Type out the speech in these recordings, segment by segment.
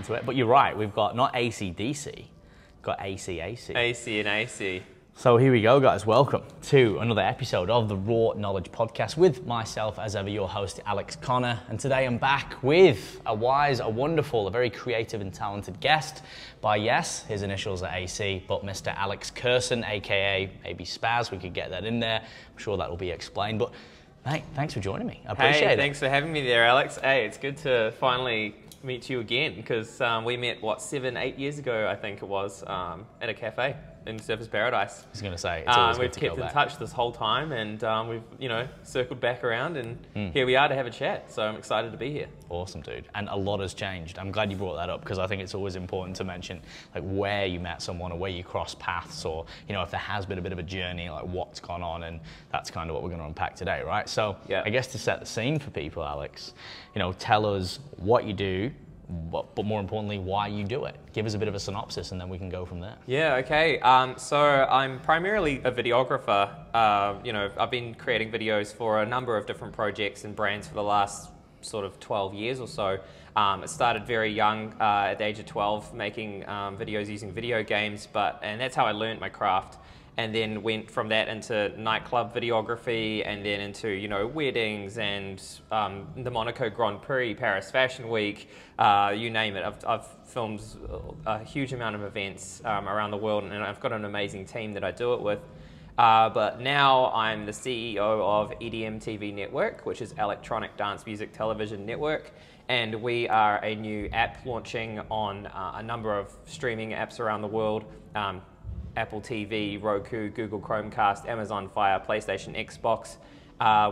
into it. But you're right, we've got not AC/DC, we've got AC/AC. AC and AC. So here we go, guys. Welcome to another episode of the Raw Knowledge Podcast with myself, as ever, your host, Alex Connor. And today I'm back with a wise, a wonderful, a very creative and talented guest. By yes, his initials are AC, but Mr. Alex Curson, aka maybe Spazz. We could get that in there. I'm sure that will be explained. But mate, thanks for joining me. I appreciate it. Thanks for having me there, Alex. Hey, it's good to finally meet you again because we met, what, 7-8 years ago, I think it was, at a cafe in Surfers Paradise. I was going to say, it's always we've good to kept in touch this whole time, and we've, circled back around, and here we are to have a chat. So I'm excited to be here. Awesome, dude. And a lot has changed. I'm glad you brought that up because I think it's always important to mention like where you met someone or where you crossed paths, or if there has been a bit of a journey, like what's gone on, and that's kind of what we're going to unpack today, right? So yeah. I guess to set the scene for people, Alex, tell us what you do, but more importantly, why you do it. Give us a bit of a synopsis and then we can go from there. Yeah, okay. So I'm primarily a videographer. I've been creating videos for a number of different projects and brands for the last sort of 12 years or so. It started very young, at the age of 12, making videos using video games, and that's how I learned my craft. And then went from that into nightclub videography, and then into weddings and the Monaco Grand Prix, Paris Fashion Week, you name it. I've filmed a huge amount of events around the world, and I've got an amazing team that I do it with. But now I'm the CEO of EDM TV Network, which is Electronic Dance Music Television Network, and we are a new app launching on a number of streaming apps around the world. Apple TV, Roku, Google Chromecast, Amazon Fire, PlayStation, Xbox.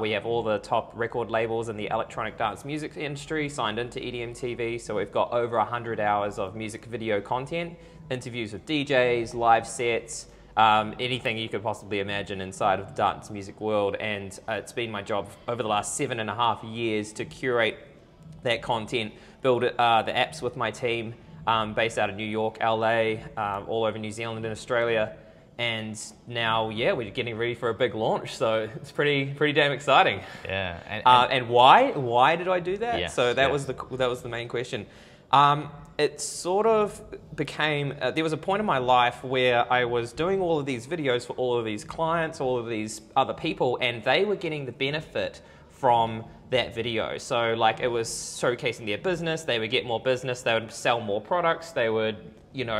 We have all the top record labels in the electronic dance music industry signed into EDM TV, so we've got over 100 hours of music video content, interviews with DJs, live sets, anything you could possibly imagine inside of the dance music world. And it's been my job over the last 7.5 years to curate that content, build the apps with my team, based out of New York, LA, all over New Zealand and Australia. And now, yeah, we're getting ready for a big launch, so it's pretty damn exciting. Yeah. And why did I do that? Yes, so that was the main question. It sort of became, there was a point in my life where I was doing all of these videos for all of these clients, all of these other people, and they were getting the benefit from that video. So like it was showcasing their business, they would get more business, they would sell more products, they would,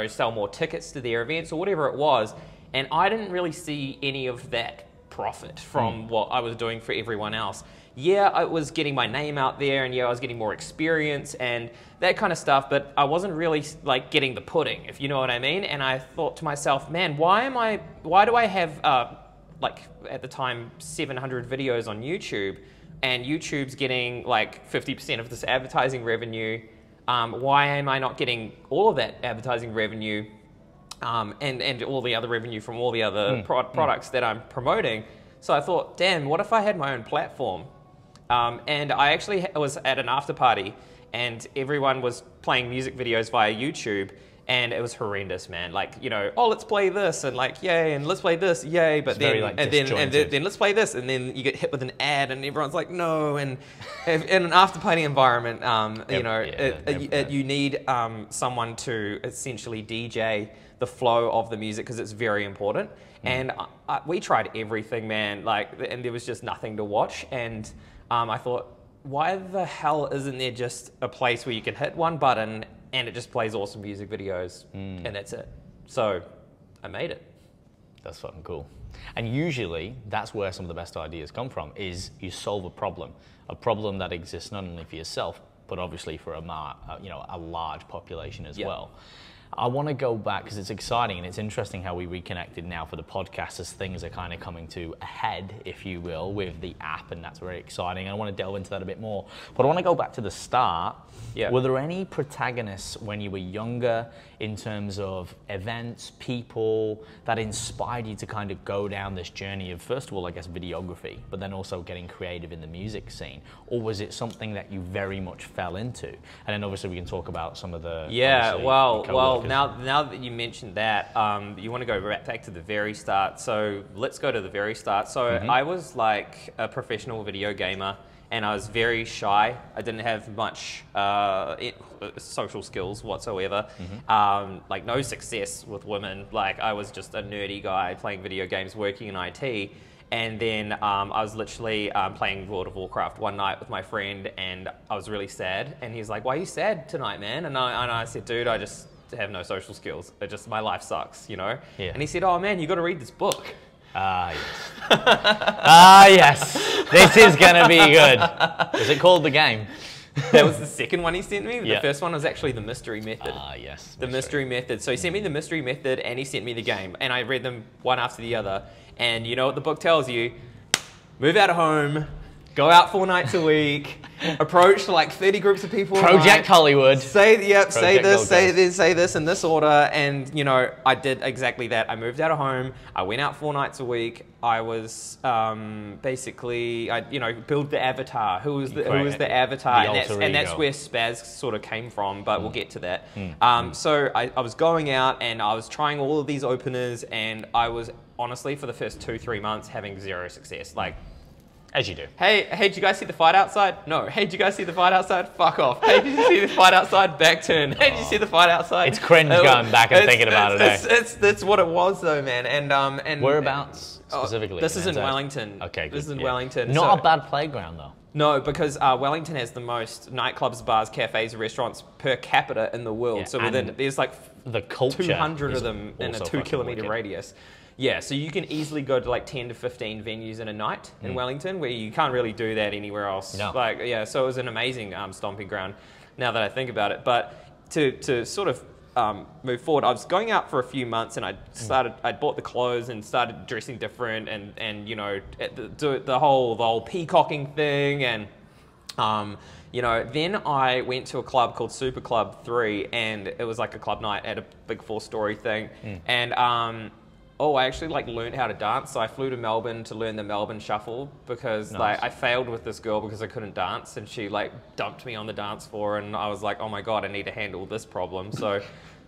sell more tickets to their events or whatever it was. And I didn't really see any of that profit from what I was doing for everyone else. Yeah, I was getting my name out there, and yeah, I was getting more experience and that kind of stuff, but I wasn't really like getting the pudding, if you know what I mean. And I thought to myself, man, why do I have like at the time 700 videos on YouTube, and YouTube's getting like 50% of this advertising revenue? Why am I not getting all of that advertising revenue and all the other revenue from all the other products that I'm promoting? So I thought, damn, what if I had my own platform? And I actually was at an after party, and everyone was playing music videos via YouTube. And it was horrendous, man. Like, oh, let's play this, and like, yay, and let's play this, yay. But then, then let's play this, and then you get hit with an ad, and everyone's like, no. And in an after party environment, you need someone to essentially DJ the flow of the music because it's very important. And we tried everything, man. Like, and there was just nothing to watch. And I thought, why the hell isn't there just a place where you can hit one button and it just plays awesome music videos, and that's it? So I made it. That's fucking cool. And usually that's where some of the best ideas come from, is you solve a problem that exists not only for yourself, but obviously for a large population as well. I want to go back because it's exciting and it's interesting how we reconnected now for the podcast as things are kind of coming to a head, if you will, with the app, and that's very exciting. I want to delve into that a bit more. But I want to go back to the start. Yeah. Were there any protagonists when you were younger in terms of events, people that inspired you to kind of go down this journey of, first of all, I guess, videography, but then also getting creative in the music scene? Or was it something that you very much fell into? And then obviously we can talk about some of the... Yeah, well, now that you mentioned that, you want to go right back to the very start. So let's go to the very start. So I was like a professional video gamer, and I was very shy. I didn't have much social skills whatsoever. Like no success with women. Like I was just a nerdy guy playing video games, working in IT. And then I was literally playing World of Warcraft one night with my friend, and I was really sad. And he's like, "Why are you sad tonight, man?" And I said, "Dude, I just have no social skills. My life sucks, you know?" Yeah. And he said, "Oh man, you got to read this book." Ah, yes. Ah, yes. This is going to be good. Is it called The Game? That was the second one he sent me. The Yeah. first one was actually The Mystery Method. Ah, yes. The Mystery Method. So he sent me The Mystery Method and he sent me The Game. And I read them one after the other. And you know what the book tells you? Move out of home, go out 4 nights a week, approach like 30 groups of people. Project Hollywood. Say Project say this in this order. And you know, I did exactly that. I moved out of home. I went out 4 nights a week. I was basically, build the avatar. Who was the avatar? And that's where Spazz sort of came from, but we'll get to that. So I was going out and I was trying all of these openers, and I was honestly, for the first 2-3 months, having zero success. Like, as you do. Hey, did you guys see the fight outside? No. Hey, did you guys see the fight outside? Fuck off. Hey, did you see the fight outside? Back turn. Hey, did you see the fight outside? It's cringe going back and thinking about it. That's what it was though, man. And whereabouts specifically? This is in Wellington. Okay, good. This is in Wellington. Not a bad playground though. No, because Wellington has the most nightclubs, bars, cafes, restaurants per capita in the world. Yeah, so there's like the culture 200 of them in a also 2-kilometer radius. Yeah, so you can easily go to like 10 to 15 venues in a night in Wellington, where you can't really do that anywhere else. No. Like, yeah, so it was an amazing stomping ground, now that I think about it. But to sort of move forward, I was going out for a few months, and I'd bought the clothes and started dressing different, and you know, the whole peacocking thing, and you know, then I went to a club called Super Club 3, and it was like a club night at a big 4-story thing, and I actually like learned how to dance. So I flew to Melbourne to learn the Melbourne Shuffle, because like I failed with this girl because I couldn't dance, and she like dumped me on the dance floor, and I was like, oh my God, I need to handle this problem.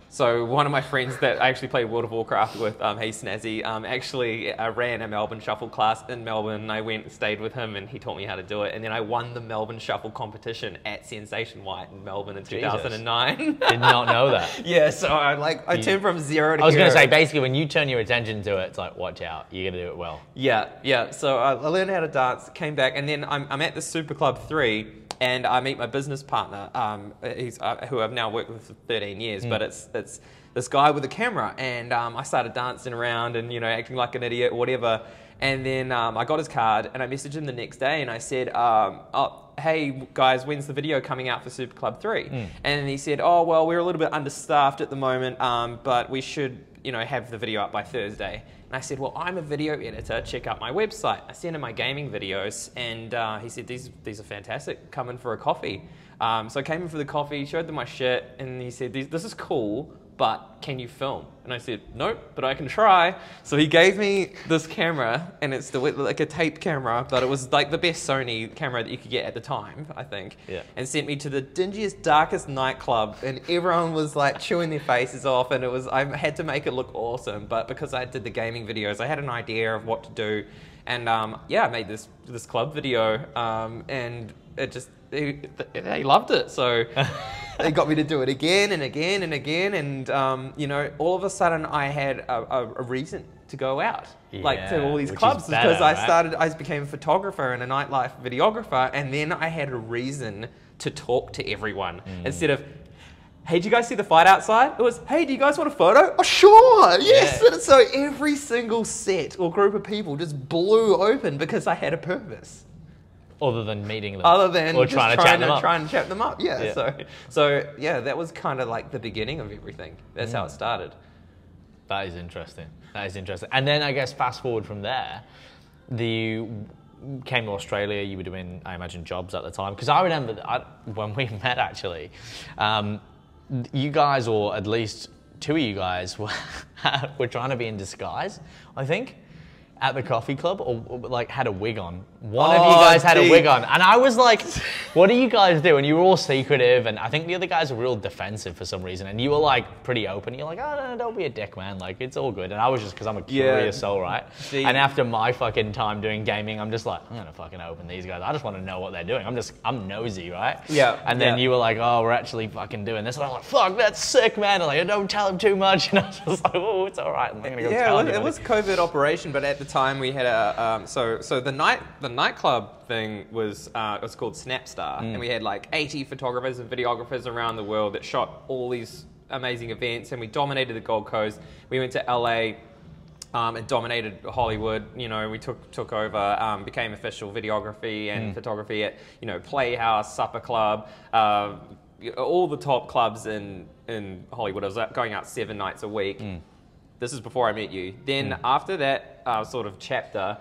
So one of my friends that I actually played World of Warcraft with, hey Snazzy, actually ran a Melbourne Shuffle class in Melbourne, and I went and stayed with him, and he taught me how to do it. And then I won the Melbourne Shuffle competition at Sensation White in Melbourne in 2009. Did not know that. Yeah, so I turned from 0 to I was going hero. to say, basically, when you turn your attention to it, it's like, watch out, you're going to do it well. Yeah. So I learned how to dance, came back, and then I'm at the Super Club 3, and I meet my business partner, who I've now worked with for 13 years, but it's this guy with a camera, and I started dancing around and, you know, acting like an idiot or whatever. And then I got his card, and I messaged him the next day, and I said, hey guys, when's the video coming out for Super Club 3? And he said, oh, well, we're a little bit understaffed at the moment, but we should, you know, have the video up by Thursday. And I said, well, I'm a video editor, check out my website. I sent him my gaming videos, and he said, these are fantastic, come in for a coffee. So I came in for the coffee, showed them my shit, and he said, this is cool, but can you film? And I said, nope, but I can try. So he gave me this camera, and it's like a tape camera, but it was like the best Sony camera that you could get at the time, I think. Yeah. And sent me to the dingiest, darkest nightclub, and everyone was like chewing their faces off, and I had to make it look awesome, but because I did the gaming videos, I had an idea of what to do. And I made this club video, and it just, they loved it. So they got me to do it again and again and again, and you know, all of a sudden I had a reason to go out, like to all these clubs, because I became a photographer and a nightlife videographer, and then I had a reason to talk to everyone instead of, hey, do you guys see the fight outside? It was, hey, do you guys want a photo? Oh, sure, yes. Yeah. So every single set or group of people just blew open because I had a purpose. Other than meeting them. Other than or trying to chat them up. Yeah. So yeah, that was kind of like the beginning of everything. That's how it started. That is interesting. And then I guess fast forward from there, you came to Australia, you were doing, I imagine, jobs at the time. Because I remember when we met, actually, you guys, or at least two of you guys, were trying to be in disguise, I think. at the coffee club or like had a wig on. One of you guys had a wig on. And I was like, what do you guys do? And you were all secretive. And I think the other guys were real defensive for some reason. And you were like pretty open. You're like, oh, no, don't be a dick, man. Like, it's all good. And I was just, because I'm a curious soul, right? And after my fucking time doing gaming, I'm just like, I'm going to fucking open these guys. I just want to know what they're doing. I'm nosy, right? Yeah. And then you were like, oh, we're actually fucking doing this. And I'm like, fuck, that's sick, man. And like, don't tell him too much. And I was just like, oh, it's all right. I'm going to go tell him. It was covert operation, but at the time we had a so the nightclub thing was it was called Snapstar, and we had like 80 photographers and videographers around the world that shot all these amazing events, and we dominated the Gold Coast. We went to LA. And dominated Hollywood. You know, we took over, became official videography and photography at, you know, Playhouse, Supper Club, all the top clubs in Hollywood. I was going out 7 nights a week. This is before I met you. Then after that sort of chapter,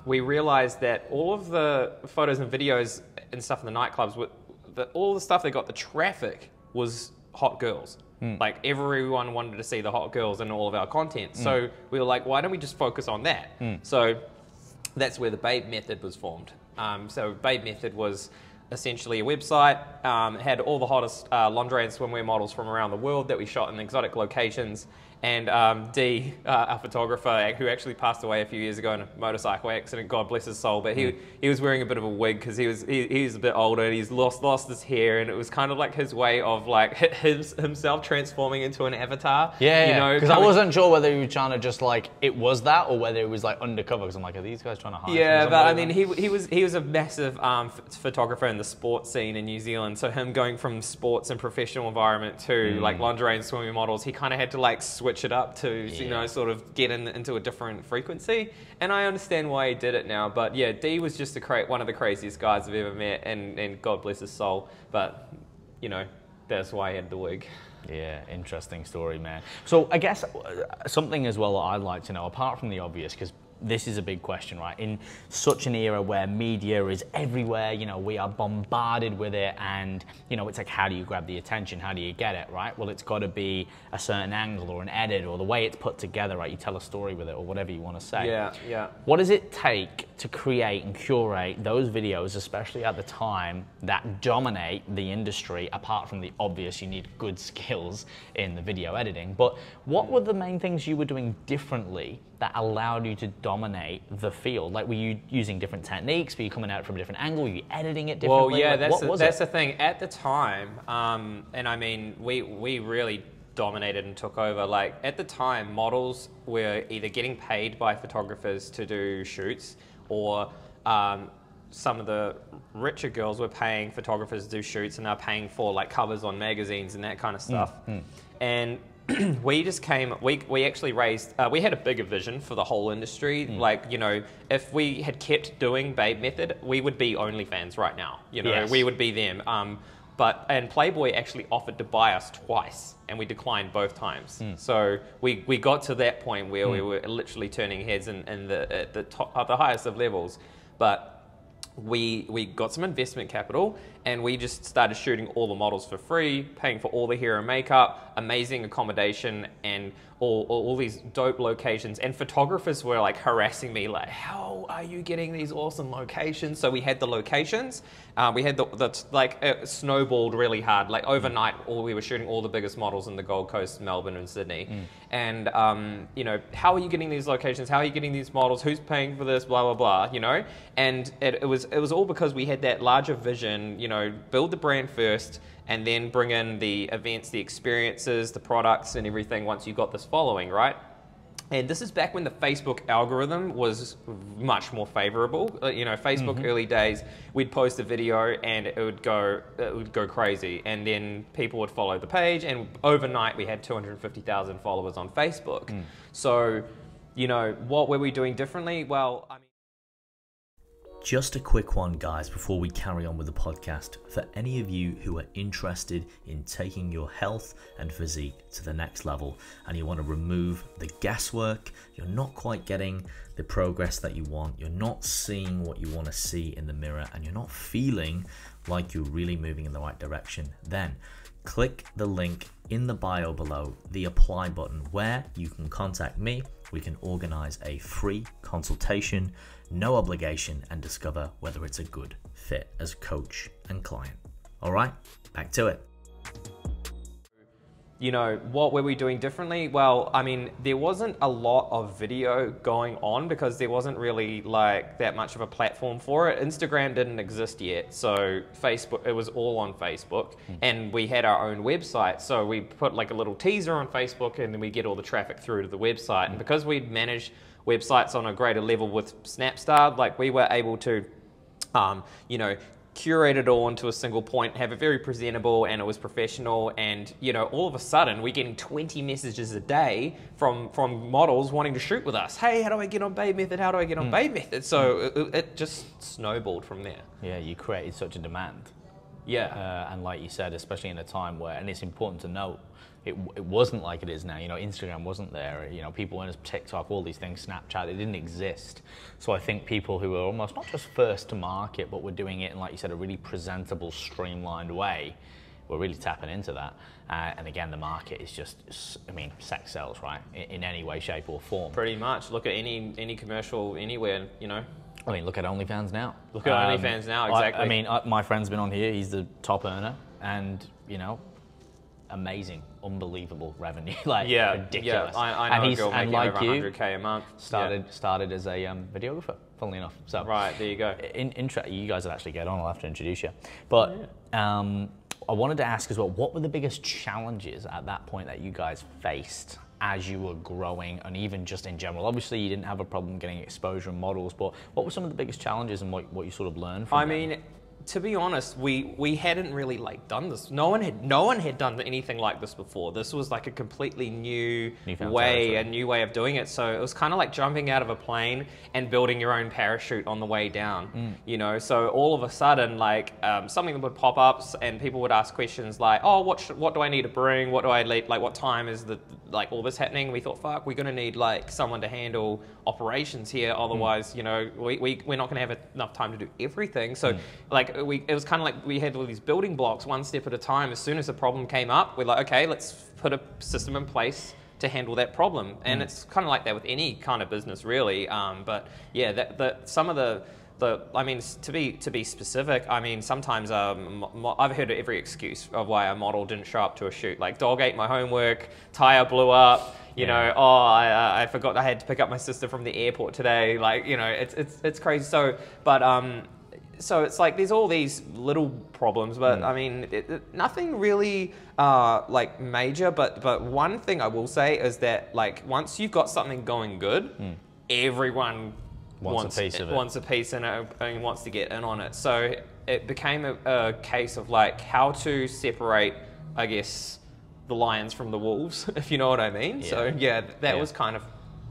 we realized that all of the photos and videos and stuff in the nightclubs, all the stuff that got the traffic was hot girls. Like everyone wanted to see the hot girls in all of our content. So we were like, why don't we just focus on that? So that's where the Babe Method was formed. So Babe Method was essentially a website. It had all the hottest lingerie and swimwear models from around the world that we shot in exotic locations. And D, our photographer, who actually passed away a few years ago in a motorcycle accident, God bless his soul, but he was wearing a bit of a wig because he was a bit older and he's lost his hair, and it was kind of like his way of like himself transforming into an avatar. Yeah, you know, because I wasn't sure whether he was trying to just like it was that or whether it was like undercover. Because I'm like, are these guys trying to hide? Yeah, but I mean, he was a massive photographer in the sports scene in New Zealand. So him going from sports and professional environment to like lingerie and swimming models, he kind of had to like switch it up to you know, sort of get into a different frequency. And I understand why he did it now. But yeah, D was just one of the craziest guys I've ever met, and God bless his soul. But you know, that's why he had the wig. Yeah, interesting story, man. So I guess something as well that I'd like to know, apart from the obvious, because this is a big question, right? In such an era where media is everywhere, you know, we are bombarded with it, and, you know, it's like, how do you grab the attention? How do you get it, right? Well, it's got to be a certain angle or an edit or the way it's put together, right? You tell a story with it or whatever you want to say. Yeah, yeah. What does it take to create and curate those videos, especially at the time, that dominate the industry? Apart from the obvious, you need good skills in the video editing. But what were the main things you were doing differently that allowed you to dominate the field? Like, were you using different techniques? Were you coming at it from a different angle? Were you editing it differently? Well, yeah, like, that's the thing. At the time, and I mean, we really dominated and took over. Like, at the time, models were either getting paid by photographers to do shoots, or some of the richer girls were paying photographers to do shoots, and they're paying for like covers on magazines and that kind of stuff. And we just we actually raised, we had a bigger vision for the whole industry. Like, you know, if we had kept doing Babe Method, we would be OnlyFans right now. You know, we would be them. And Playboy actually offered to buy us twice, and we declined both times. So we got to that point where we were literally turning heads at the highest of levels. But we got some investment capital, and we just started shooting all the models for free, paying for all the hair and makeup, amazing accommodation, and all these dope locations. And photographers were like harassing me, like, how are you getting these awesome locations? So we had the locations, we had it snowballed really hard. Like overnight, we were shooting all the biggest models in the Gold Coast, Melbourne and Sydney. And you know, how are you getting these locations? How are you getting these models? Who's paying for this? Blah blah blah. You know, and it was all because we had that larger vision. You know, build the brand first, and then bring in the events, the experiences, the products, and everything once you got this following, right? And this is back when the Facebook algorithm was much more favorable. You know, Facebook early days, we'd post a video and it would go crazy, and then people would follow the page, and overnight we had 250,000 followers on Facebook. So, you know, what were we doing differently? Well, I mean, just a quick one, guys, before we carry on with the podcast. For any of you who are interested in taking your health and physique to the next level, and you want to remove the guesswork, you're not quite getting the progress that you want, you're not seeing what you want to see in the mirror, and you're not feeling like you're really moving in the right direction, then click the link in the bio below, the apply button, where you can contact me. We can organize a free consultation, no obligation, and discover whether it's a good fit as coach and client. All right, back to it. You know, what were we doing differently? Well, I mean, there wasn't a lot of video going on because there wasn't really like that much of a platform for it. Instagram didn't exist yet, so Facebook, it was all on Facebook, and we had our own website. So we put like a little teaser on Facebook, and then we get all the traffic through to the website. And because we'd managed websites on a greater level with Snapstar, like we were able to, you know, curate it all into a single point, have it very presentable, and it was professional. And you know, all of a sudden we're getting 20 messages a day from models wanting to shoot with us. Hey, how do I get on Babe Method? How do I get on Babe Method? So it just snowballed from there. Yeah, you created such a demand. Yeah. And like you said, especially in a time where, and it's important to note, it wasn't like it is now. You know, Instagram wasn't there. You know, people weren't as TikTok, all these things, Snapchat, it didn't exist. So I think people who were almost not just first to market, but were doing it in, like you said, a really presentable, streamlined way, were really tapping into that. And again, the market is just, I mean, sex sells, right? In any way, shape or form. Pretty much. Look at any commercial anywhere, you know. I mean, look at OnlyFans now. Look at OnlyFans now, exactly. I mean, my friend's been on here. He's the top earner, and you know, amazing, unbelievable revenue, like ridiculous. Yeah, I know and a girl making like over 100K a month. Started as a videographer, funnily enough. So right, there you go. You guys will actually get on. I'll have to introduce you. But I wanted to ask as well, what were the biggest challenges at that point that you guys faced as you were growing, and even just in general? Obviously, you didn't have a problem getting exposure and models, but what were some of the biggest challenges and what you sort of learned from them? I mean, to be honest, we hadn't really like done this. No one had done anything like this before. This was like a completely new way of doing it. So it was kind of like jumping out of a plane and building your own parachute on the way down. You know, so all of a sudden, like something would pop up, and people would ask questions like, "Oh, what do I need to bring? What do I like? What time is all this happening?" We thought, "Fuck, we're gonna need like someone to handle operations here. Otherwise, you know, we're not gonna have enough time to do everything." So like. It was kind of like we had all these building blocks one step at a time. As soon as a problem came up, we're like, okay, let's put a system in place to handle that problem. And it's kind of like that with any kind of business, really. But yeah, some of the I mean, to be specific, I mean, sometimes I've heard every excuse of why a model didn't show up to a shoot. Like, dog ate my homework, tire blew up. You know, oh, I forgot I had to pick up my sister from the airport today. Like, you know, it's crazy. So, but so it's like there's all these little problems, but I mean, nothing really like major. But one thing I will say is that like once you've got something going good, everyone wants a piece of it. Wants a piece in it and wants to get in on it. So it became a case of like how to separate, I guess, the lions from the wolves, if you know what I mean. Yeah. So yeah, that was kind of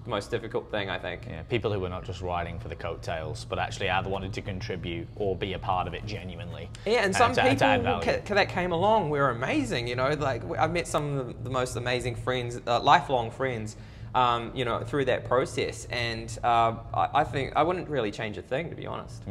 the most difficult thing, I think. Yeah, people who were not just riding for the coattails, but actually either wanted to contribute or be a part of it genuinely. Yeah, and some people that came along were amazing, you know, like I met some of the most amazing friends, lifelong friends, you know, through that process. And I think I wouldn't really change a thing, to be honest.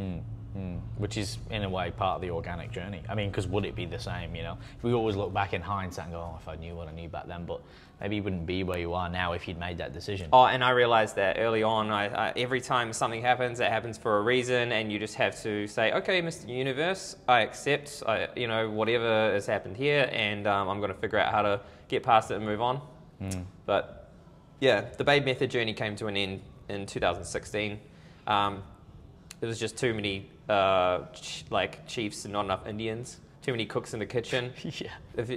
Which is, in a way, part of the organic journey. I mean, because would it be the same, you know? We always look back in hindsight and go, oh, if I knew what I knew back then, but maybe you wouldn't be where you are now if you'd made that decision. Oh, and I realized that early on. Every time something happens, it happens for a reason, and you just have to say, okay, Mr. Universe, I accept, you know, whatever has happened here, and I'm going to figure out how to get past it and move on. But yeah, the Babe Method journey came to an end in 2016. There was just too many like chiefs and not enough Indians. Too many cooks in the kitchen,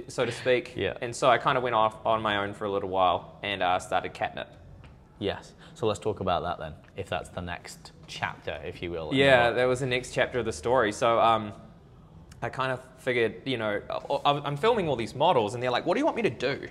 so to speak. Yeah. And so I kind of went off on my own for a little while and started Catnip. Yes. So let's talk about that then, if that's the next chapter, if you will. Yeah, that was the next chapter of the story. So I kind of figured, you know, I'm filming all these models, and they're like, "What do you want me to do?"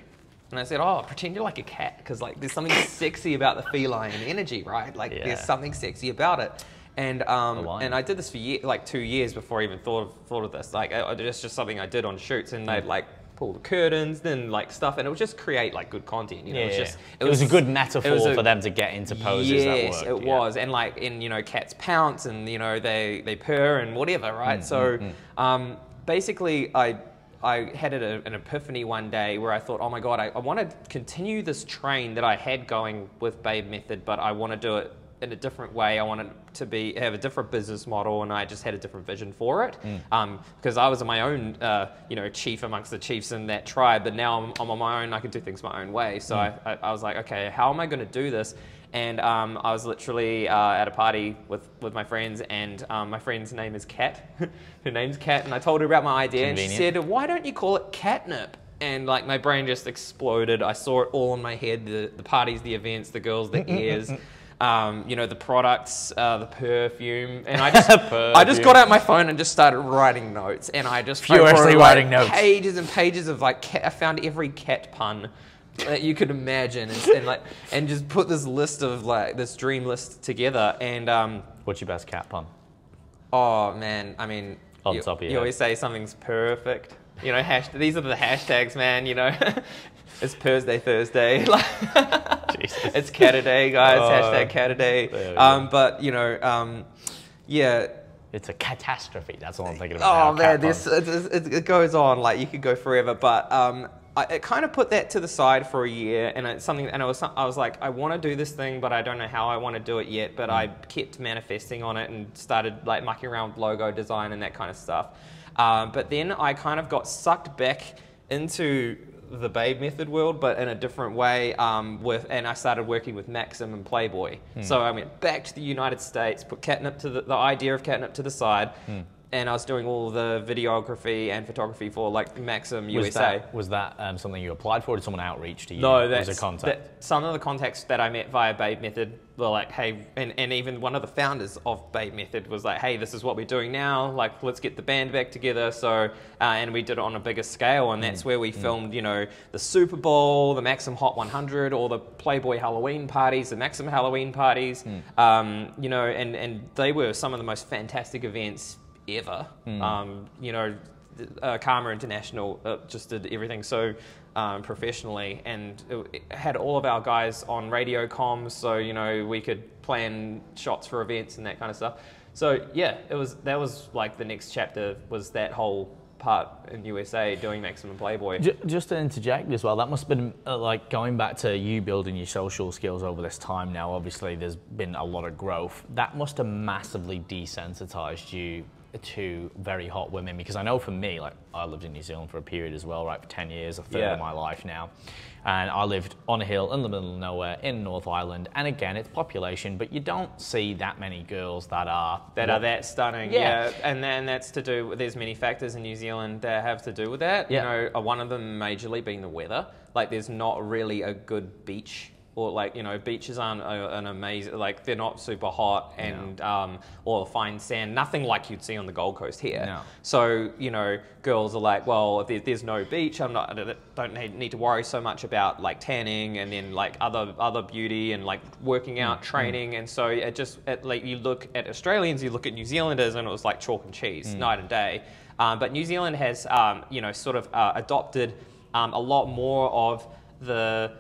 And I said, "Oh, pretend you're like a cat, because like there's something sexy about the feline energy, right? Like there's something sexy about it." And I did this for like 2 years before I even thought of this. Like it's just something I did on shoots, and they'd like pull the curtains, then like stuff, and it would just create like good content. You know, it was a good metaphor for them to get into poses. Yes, it was, and like in, you know, cats pounce, and you know they purr and whatever, right? Basically I I had an epiphany one day where I thought, oh my God, I want to continue this train that I had going with Babe Method, but I want to do it in a different way. I wanted to have a different business model, and I just had a different vision for it. Because I was my own, chief amongst the chiefs in that tribe, but now I'm on my own. I can do things my own way. So I was like, okay, how am I going to do this? And I was literally at a party with my friends, and my friend's name is Kat. Her name's Kat, and I told her about my idea, and she said, "Why don't you call it catnip?" And like my brain just exploded. I saw it all in my head: the parties, the events, the girls, the ears. The products, the perfume, and I just got out my phone and just started writing notes, and I just furiously writing notes, pages and pages of like I found every cat pun that you could imagine, and just put this list of like this dream list together. And what's your best cat pun? Oh man, I mean, on top of you always say something's perfect. You know, these are the hashtags, man. You know, it's Thursday. It's Cataday, guys. Hashtag Cataday. But yeah. It's a catastrophe. That's all I'm thinking about. Oh man, it goes on. Like you could go forever. But I kind of put that to the side for a year, and it's something. And I was like, I want to do this thing, but I don't know how I want to do it yet. But I kept manifesting on it and started like mucking around with logo design and that kind of stuff. But then I kind of got sucked back into the Babe Method world, but in a different way. And I started working with Maxim and Playboy. So I went back to the United States, put catnip to the idea of catnip to the side, and I was doing all the videography and photography for like Maxim USA. Was that something you applied for? Or did someone outreach to you? No, that's a contact. Some of the contacts that I met via Babe Method were like, hey, and even one of the founders of Babe Method was like, hey, this is what we're doing now. Like, let's get the band back together. So, and we did it on a bigger scale, and that's where we filmed, the Super Bowl, the Maxim Hot 100, all the Playboy Halloween parties, the Maxim Halloween parties, and they were some of the most fantastic events ever. Karma International just did everything so professionally, and it had all of our guys on radio comms, so we could plan shots for events and that kind of stuff. So yeah, that was like the next chapter was that whole part in USA doing Maximum Playboy. Just to interject as well, that must have been like going back to you building your social skills over this time now. Obviously there's been a lot of growth. That must have massively desensitized you to very hot women, because I know for me, like I lived in New Zealand for a period as well, right, for 10 years, a third of my life now, and I lived on a hill in the middle of nowhere in North Island, and again, it's population, but you don't see that many girls that are that stunning. And then that's to do with, there's many factors in New Zealand that have to do with that. One of them majorly being the weather. Like there's not really a good beach, or like beaches aren't an amazing, like they're not super hot, and or fine sand, nothing like you'd see on the Gold Coast here. So girls are like, well, if there's no beach, I don't need to worry so much about like tanning and then like other beauty and like working out, training. And so like you look at Australians, you look at New Zealanders, and it was like chalk and cheese, night and day. But New Zealand has sort of adopted a lot more of the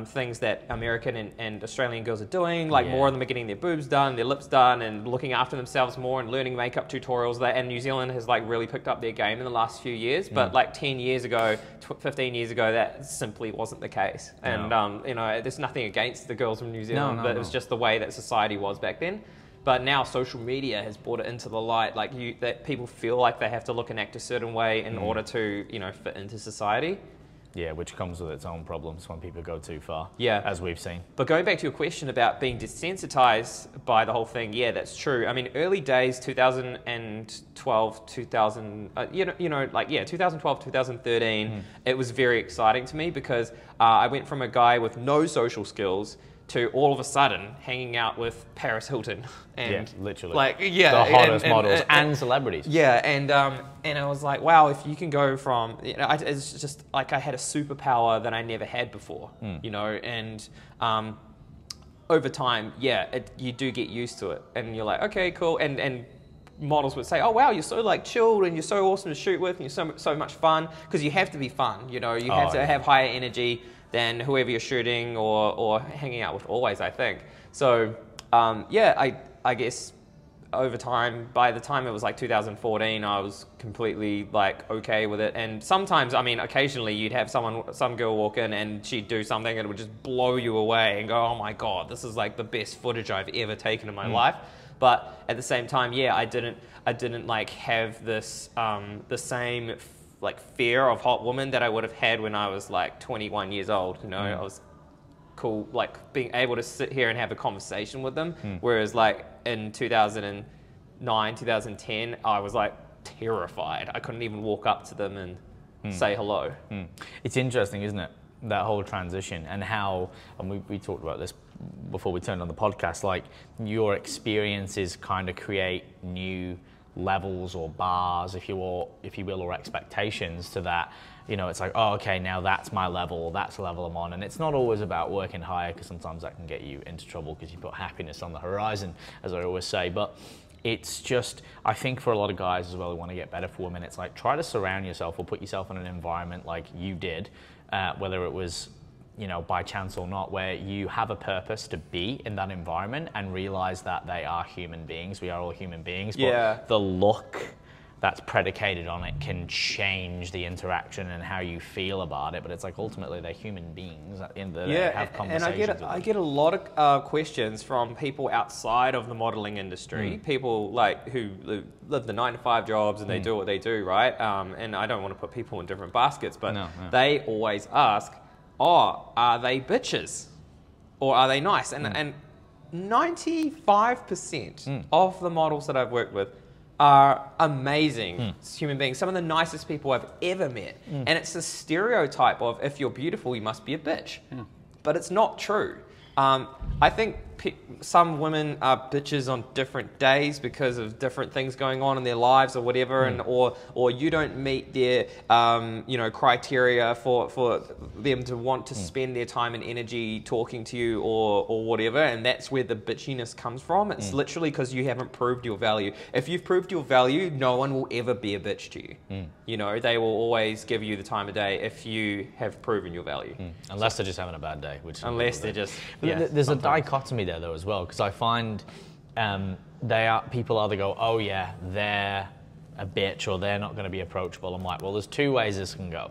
things that American and Australian girls are doing, like more of them are getting their boobs done, their lips done, and looking after themselves more and learning makeup tutorials. And New Zealand has like really picked up their game in the last few years, but like 10 years ago, 15 years ago, that simply wasn't the case. And there's nothing against the girls from New Zealand, but it was just the way that society was back then. But now social media has brought it into the light, like that people feel like they have to look and act a certain way in order to fit into society. Yeah, which comes with its own problems when people go too far, as we've seen. But going back to your question about being desensitized by the whole thing, yeah, that's true. I mean, early days, 2012, 2012, 2013, it was very exciting to me, because I went from a guy with no social skills to all of a sudden hanging out with Paris Hilton and literally the hottest models and celebrities. And I was like, wow, if you can go from it's just like I had a superpower that I never had before, and over time, you do get used to it, and you're like, okay, cool, and models would say, oh wow, you're so like chilled and you're so awesome to shoot with and you're so much fun, because you have to be fun, you have to have higher energy than whoever you're shooting or hanging out with always, I think. So I guess over time, by the time it was like 2014, I was completely like okay with it. And sometimes, I mean, occasionally you'd have some girl walk in and she'd do something and it would just blow you away and go, oh my God, this is like the best footage I've ever taken in my life. But at the same time, yeah, I didn't like have this, the same like fear of hot women that I would have had when I was like 21 years old. You know, I was cool, like being able to sit here and have a conversation with them. Whereas like in 2009, 2010, I was like terrified. I couldn't even walk up to them and say hello. It's interesting, isn't it? That whole transition and how, and we talked about this before we turned on the podcast, like your experiences kind of create new levels or bars, if you will, or expectations to that. You know, it's like, oh, okay, now that's my level, that's the level I'm on. And it's not always about working higher, because sometimes that can get you into trouble because you put happiness on the horizon, as I always say. But it's just, I think for a lot of guys as well who want to get better for women, it's like try to surround yourself or put yourself in an environment like you did, whether it was, you know, by chance or not, where you have a purpose to be in that environment and realize that they are human beings. We are all human beings, but the look that's predicated on it can change the interaction and how you feel about it. But it's like ultimately they're human beings at the end of the day, have conversations. And I get a lot of questions from people outside of the modeling industry, people like who live the 9-to-5 jobs and they do what they do, right? And I don't want to put people in different baskets, but they always ask, oh, are they bitches or are they nice? And 95% of the models that I've worked with are amazing human beings, some of the nicest people I've ever met. And it's a stereotype of if you're beautiful, you must be a bitch. But it's not true. I think some women are bitches on different days because of different things going on in their lives or whatever, and or you don't meet their you know, criteria for them to want to spend their time and energy talking to you or whatever, and that's where the bitchiness comes from. It's literally because you haven't proved your value. If you've proved your value, no one will ever be a bitch to you. You know, they will always give you the time of day if you have proven your value. Unless they're just having a bad day, which unless they're just there's a dichotomy there though as well, because I find people either go, oh yeah, they're a bitch or they're not going to be approachable. I'm like, well, there's two ways this can go.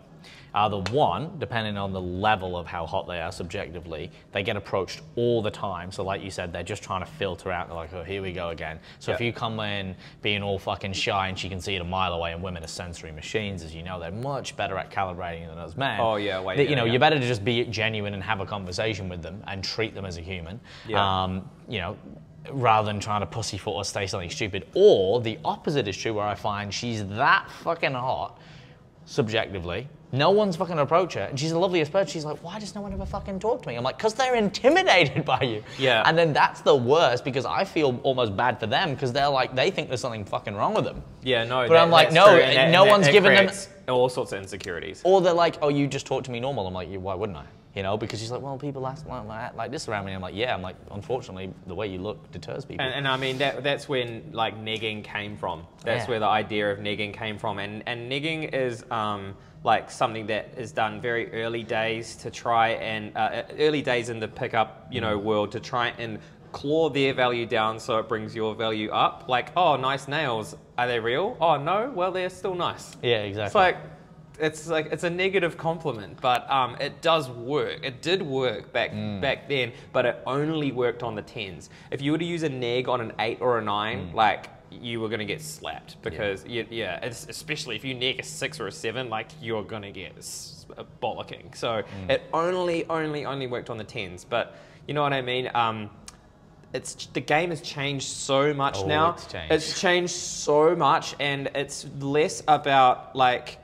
Either one, depending on the level of how hot they are subjectively, they get approached all the time. So like you said, they're just trying to filter out. They're like, oh, here we go again. So if you come in being all fucking shy and she can see it a mile away, and women are sensory machines, as you know, they're much better at calibrating than us men. Oh yeah, wait. You know, you're better to just be genuine and have a conversation with them and treat them as a human. You know, rather than trying to pussyfoot or say something stupid. Or the opposite is true, where I find she's that fucking hot, subjectively, no one's fucking approach her, and she's the loveliest person. She's like, why does no one ever fucking talk to me? I'm like, because they're intimidated by you. And then that's the worst, because I feel almost bad for them, because they're like, they think there's something fucking wrong with them. But I'm like, no, no one's given them all sorts of insecurities. Or they're like, oh, you just talk to me normal. I'm like, why wouldn't I? You know, because she's like, well, people act like this around me. I'm like, yeah. I'm like, unfortunately, the way you look deters people. And I mean, that's when like negging came from. That's where the idea of negging came from. And negging is like something that is done very early days to try and early days in the pickup, you know, world, to try and claw their value down so it brings your value up. Like, oh, nice nails. Are they real? Oh no, well, they're still nice. Yeah, exactly. It's like it's a negative compliment, but it does work. It did work back then, but it only worked on the 10s. If you were to use a neg on an 8 or a 9, like, you were gonna get slapped, because it's, especially if you neg a 6 or a 7, like, you're gonna get a bollocking. So it only worked on the 10s. But you know what I mean? The game has changed so much now. It's changed so much, and it's less about like.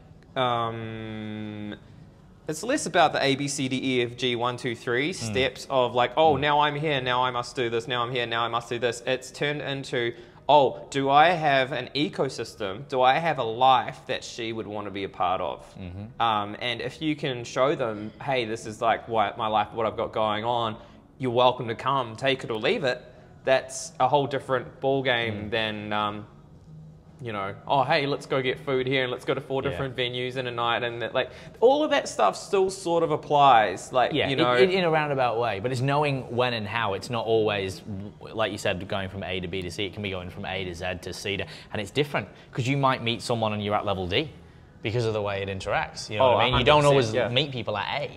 It's less about the A, B, C, D, E, F, G, 1, 2, 3 steps of like, oh, now I'm here, now I must do this, now I'm here, now I must do this. It's turned into, oh, do I have an ecosystem? Do I have a life that she would want to be a part of? And if you can show them, hey, this is like my life, what I've got going on, you're welcome to come, take it or leave it. That's a whole different ball game than you know, oh, hey, let's go get food here and let's go to 4 different venues in a night. And that, like, all of that stuff still sort of applies. Like, you know. In a roundabout way. But it's knowing when and how. It's not always, like you said, going from A to B to C. It can be going from A to Z to C to, and it's different because you might meet someone and you're at level D because of the way it interacts. You know what I mean? You don't always meet people at A.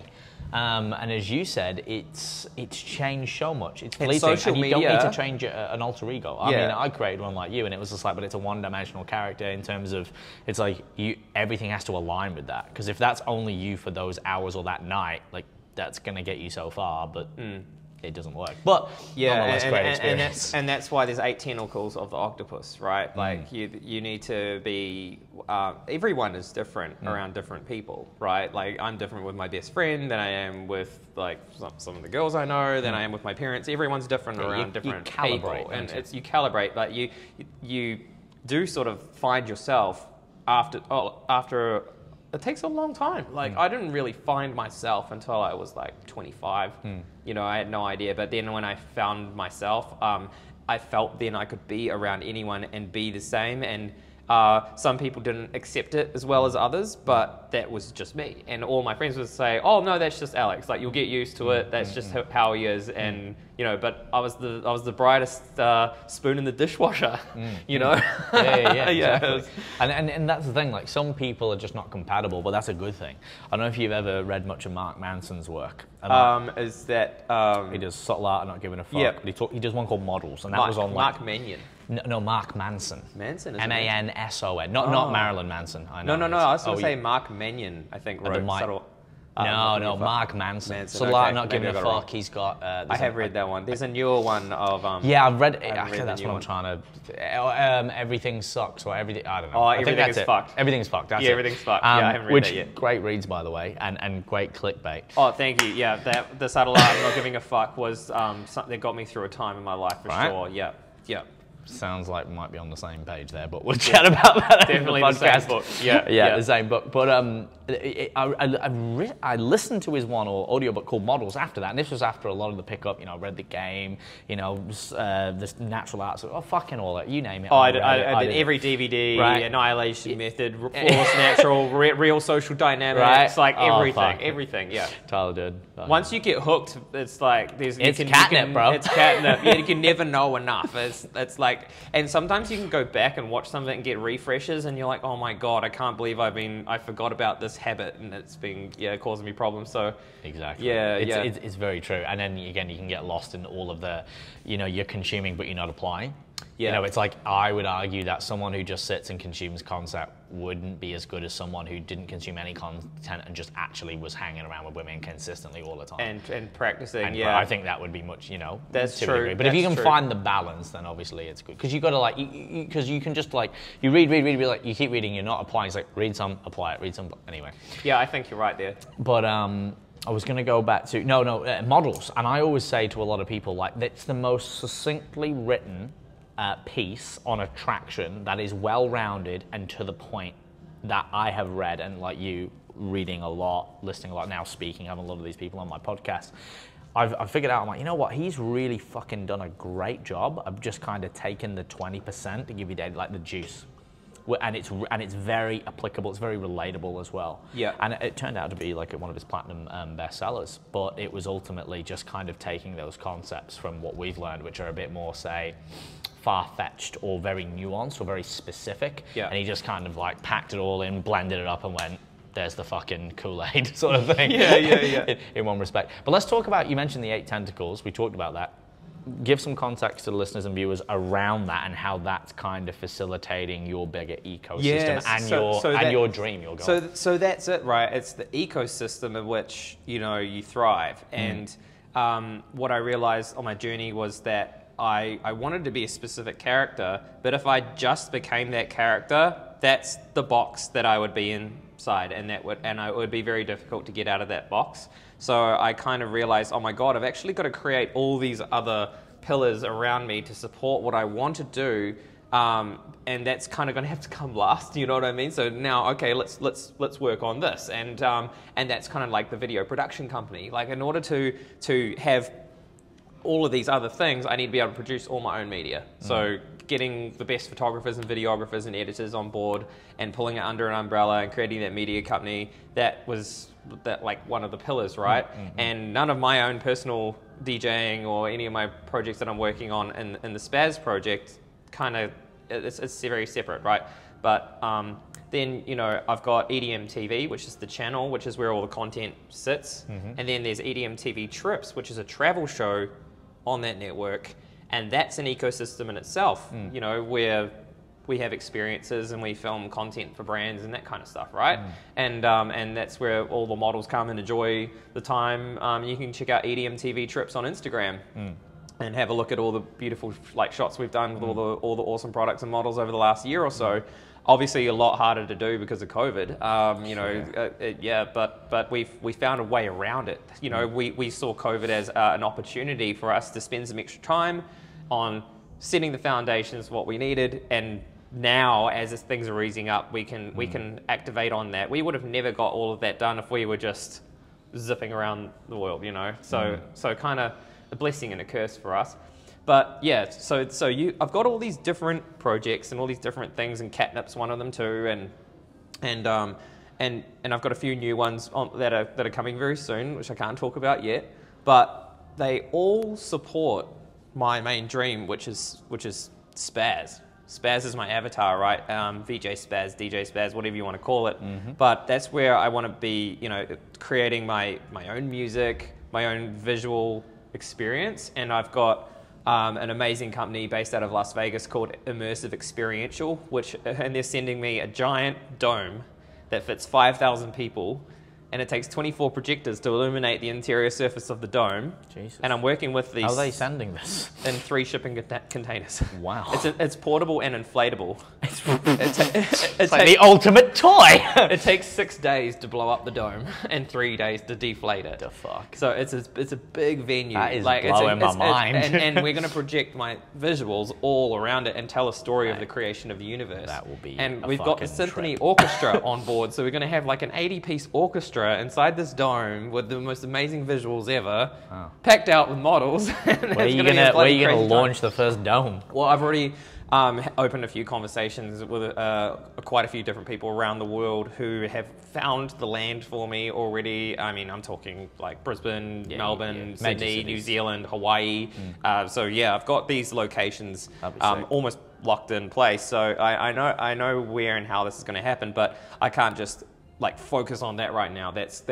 And as you said, it's changed so much. It's fleeting, social and you media, don't need to change an alter ego. I mean, I created one like you, and it was just like, but it's a one-dimensional character in terms of, it's like everything has to align with that. Because if that's only you for those hours or that night, like that's gonna get you so far, but it doesn't work. But nonetheless, great experience. And that's why there's 8 tentacles of the octopus, right? Like you need to be. Everyone is different around different people, right? Like I'm different with my best friend than I am with like some of the girls I know, than I am with my parents. Everyone's different around different people, and you calibrate. But you do sort of find yourself after. It takes a long time. Like I didn't really find myself until I was like 25. You know, I had no idea. But then when I found myself, I felt then I could be around anyone and be the same. And some people didn't accept it as well as others, but that was just me. And all my friends would say, "Oh no, that's just Alex. Like you'll get used to it. That's just how he is." And you know, but I was the brightest spoon in the dishwasher. You know. Yeah. Exactly. And that's the thing. Like some people are just not compatible, but that's a good thing. I don't know if you've ever read much of Mark Manson's work. Is that he does subtle art, not giving a fuck. Yeah. But he does one called Models, and that was on like Mark Mannion. No, Mark Manson. Manson is Manson. Not Marilyn Manson. I know. No. I was going to say Mark Mannion. I think wrote subtle. No, Mark Manson. So not giving a fuck. He's got. I have read that one. There's a newer one of. Yeah, I've read. That's what I'm trying to. Everything sucks or everything. I don't know. Oh, everything is fucked. Everything's fucked. That's everything's fucked. I haven't read that yet. Great reads, by the way, and great clickbait. Oh, thank you. Yeah, the subtle art, not giving a fuck, was something that got me through a time in my life for sure. Yeah. Sounds like we might be on the same page there, but we'll chat about that. Definitely in the same book. Yeah, the same book. But I listened to his one or audiobook called Models after that, and this was after a lot of the pickup. You know, read the game. You know, this natural arts. Oh, fucking all that. You name it. Oh, I did every DVD. Right. Annihilation Method. Flawless Natural. Real Social Dynamics. Right. Like everything. Everything. Yeah. Tyler did. Once you get hooked, it's like it's catnip, bro. It's catnip. Yeah, you can never know enough. It's like. And sometimes you can go back and watch something and get refreshes, and you're like, oh my god, I can't believe I forgot about this habit, and it's been causing me problems. So exactly, it's very true. And then again, you can get lost in all of the, you're consuming but you're not applying. Yeah. It's like I would argue that someone who just sits and consumes concept wouldn't be as good as someone who didn't consume any content and just actually was hanging around with women consistently all the time. And practicing, I think that would be much, That's to true. a degree. But if you can find the balance, then obviously it's good. Because you got to because you can just you read, be like, you keep reading, you're not applying. It's like, read some, apply it, read some, anyway. Yeah, I think you're right there. But, I was going to go back to, Models. And I always say to a lot of people, it's the most succinctly written piece on attraction that is well-rounded and to the point that I have read, and like you, reading a lot, listening a lot, now speaking, having a lot of these people on my podcast, I've figured out, I'm like, you know what, he's really fucking done a great job of just kind of taking the 20% to give you the juice. And it's very applicable, it's very relatable as well. Yeah. And it turned out to be like one of his platinum bestsellers, but it was ultimately just kind of taking those concepts from what we've learned, which are a bit more, say, far-fetched or very nuanced or very specific. Yeah. And he just kind of packed it all in, blended it up and went, there's the fucking Kool-Aid sort of thing. Yeah. in one respect. But let's talk about, you mentioned the 8 tentacles, we talked about that. Give some context to the listeners and viewers around that and how that's kind of facilitating your bigger ecosystem and your dream, your goal. So that's it, right? It's the ecosystem in which you thrive. And what I realized on my journey was that I wanted to be a specific character, but if I just became that character, that's the box that I would be inside, and it would be very difficult to get out of that box. So I kind of realized, oh my god, I've actually got to create all these other pillars around me to support what I want to do, and that's kind of going to have to come last. You know what I mean? So now, okay, let's work on this, and that's kind of like the video production company. Like in order to have all of these other things, I need to be able to produce all my own media. So getting the best photographers and videographers and editors on board and pulling it under an umbrella and creating that media company, that was like one of the pillars, right? And none of my own personal DJing or any of my projects that I'm working on in the Spazz project, kind of, it's very separate, right? But then, you know, I've got EDM TV, which is the channel, which is where all the content sits. And then there's EDM TV Trips, which is a travel show on that network. And that's an ecosystem in itself, you know, where we have experiences and we film content for brands and that kind of stuff, right? And that's where all the models come and enjoy the time. You can check out EDM TV Trips on Instagram. And have a look at all the beautiful like shots we've done with all the awesome products and models over the last year or so. Obviously, a lot harder to do because of COVID. You know, but we found a way around it. You know, we saw COVID as an opportunity for us to spend some extra time on setting the foundations of what we needed, and now as things are easing up, we can activate on that. We would have never got all of that done if we were just zipping around the world. You know, so kind of a blessing and a curse for us. But yeah, so I've got all these different projects and all these different things, and Catnip's one of them too, and I've got a few new ones that are coming very soon, which I can't talk about yet. But they all support my main dream, which is Spazz. Spazz is my avatar, right? VJ Spazz, DJ Spazz, whatever you want to call it. But that's where I want to be, you know, creating my own music, my own visual experience, and I've got an amazing company based out of Las Vegas called Immersive Experiential, and they're sending me a giant dome that fits 5,000 people, and it takes 24 projectors to illuminate the interior surface of the dome. Jesus. And I'm working with these. How are they sending this? In 3 shipping containers. Wow. It's portable and inflatable. It's like the ultimate toy. It takes 6 days to blow up the dome and 3 days to deflate it. The fuck. So it's a big venue. That is blowing my mind. And we're going to project my visuals all around it and tell a story of the creation of the universe. That will be. And we've got the symphony orchestra on board, so we're going to have like an 80-piece orchestra inside this dome with the most amazing visuals ever, packed out with models. Where are you gonna launch the first dome? Well, I've already opened a few conversations with quite a few different people around the world who have found the land for me already. I mean, I'm talking like Brisbane, Melbourne, Sydney, New Zealand, Hawaii. So yeah, I've got these locations almost locked in place. So I know where and how this is going to happen, but I can't just like focus on that right now. That's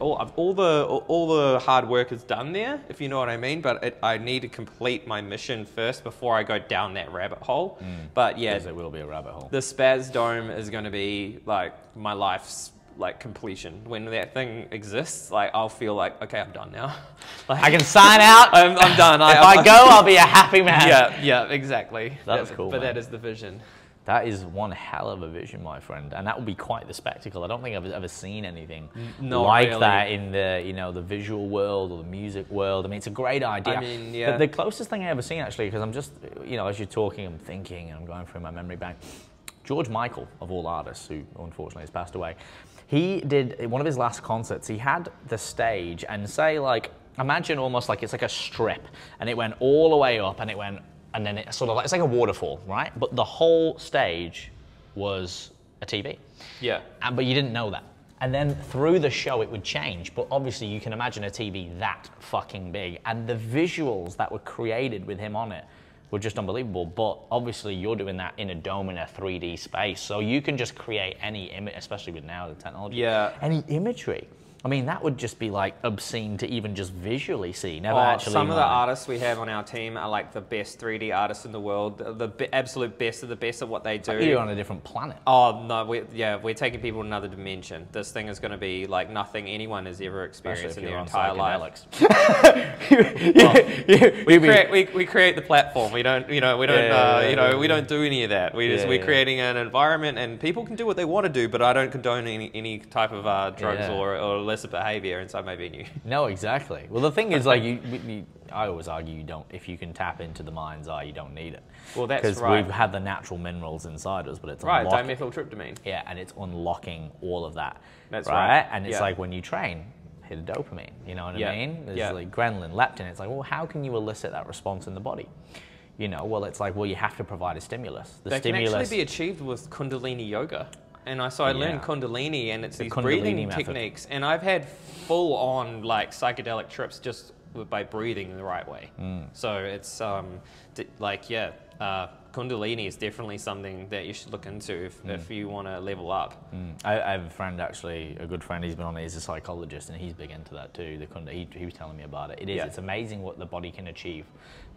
all the hard work is done there, if you know what I mean. But I need to complete my mission first before I go down that rabbit hole. But yeah, because it will be a rabbit hole. The Spazz Dome is going to be like my life's like completion. When that thing exists, like I'll feel like, okay, I'm done now. Like, I can sign out. I'm done. If I go, I'll be a happy man. Yeah, exactly. That's cool. But man. that is the vision. That is one hell of a vision, my friend, and that will be quite the spectacle. I don't think I've ever seen anything like that in the the visual world or the music world. I mean, it's a great idea. I mean, yeah. The closest thing I ever seen, actually, because I'm just, as you're talking, I'm thinking, and I'm going through my memory bank. George Michael, of all artists, who unfortunately has passed away, he did one of his last concerts. He had the stage, and say like, imagine almost like it's like a strip, and it went all the way up, and it went. And then it's sort of like, it's like a waterfall, right? But the whole stage was a TV. Yeah. But you didn't know that. And then through the show, it would change. But obviously, you can imagine a TV that fucking big. And the visuals that were created with him on it were just unbelievable. But obviously, you're doing that in a dome in a 3D space. So you can just create any image, especially with now the technology. Yeah. Any imagery. I mean, that would just be like obscene to even just visually see. Never actually. Some of the artists we have on our team are like the best 3D artists in the world, the absolute best of the best at what they do. Like you're on a different planet. Oh no, we're taking people to another dimension. This thing is going to be like nothing anyone has ever experienced in their entire life. We create the platform. We don't we don't do any of that. We're creating an environment, and people can do what they want to do, but I don't condone any type of drugs or illicit behavior inside my venue. No, exactly. Well, the thing is, like, I always argue you don't. If you can tap into the mind's eye, you don't need it. Well, that's right. Because we've had the natural minerals inside us, but it's unlocking. Dimethyltryptamine. Yeah, and it's unlocking all of that. That's right. And it's like when you train, hit of dopamine. You know what Yeah. I mean? There's Yeah. like ghrelin, leptin. It's like, well, how can you elicit that response in the body? You know, well, it's like, well, you have to provide a stimulus. The They stimulus can actually be achieved with Kundalini yoga. And I learned Kundalini, and it's these Kundalini breathing method. techniques. And I've had full-on like psychedelic trips just by breathing the right way. So it's Kundalini is definitely something that you should look into if you want to level up. I have a friend, actually, a good friend, he's been on it, he's a psychologist, and he's big into that too. He was telling me about it. It's amazing what the body can achieve.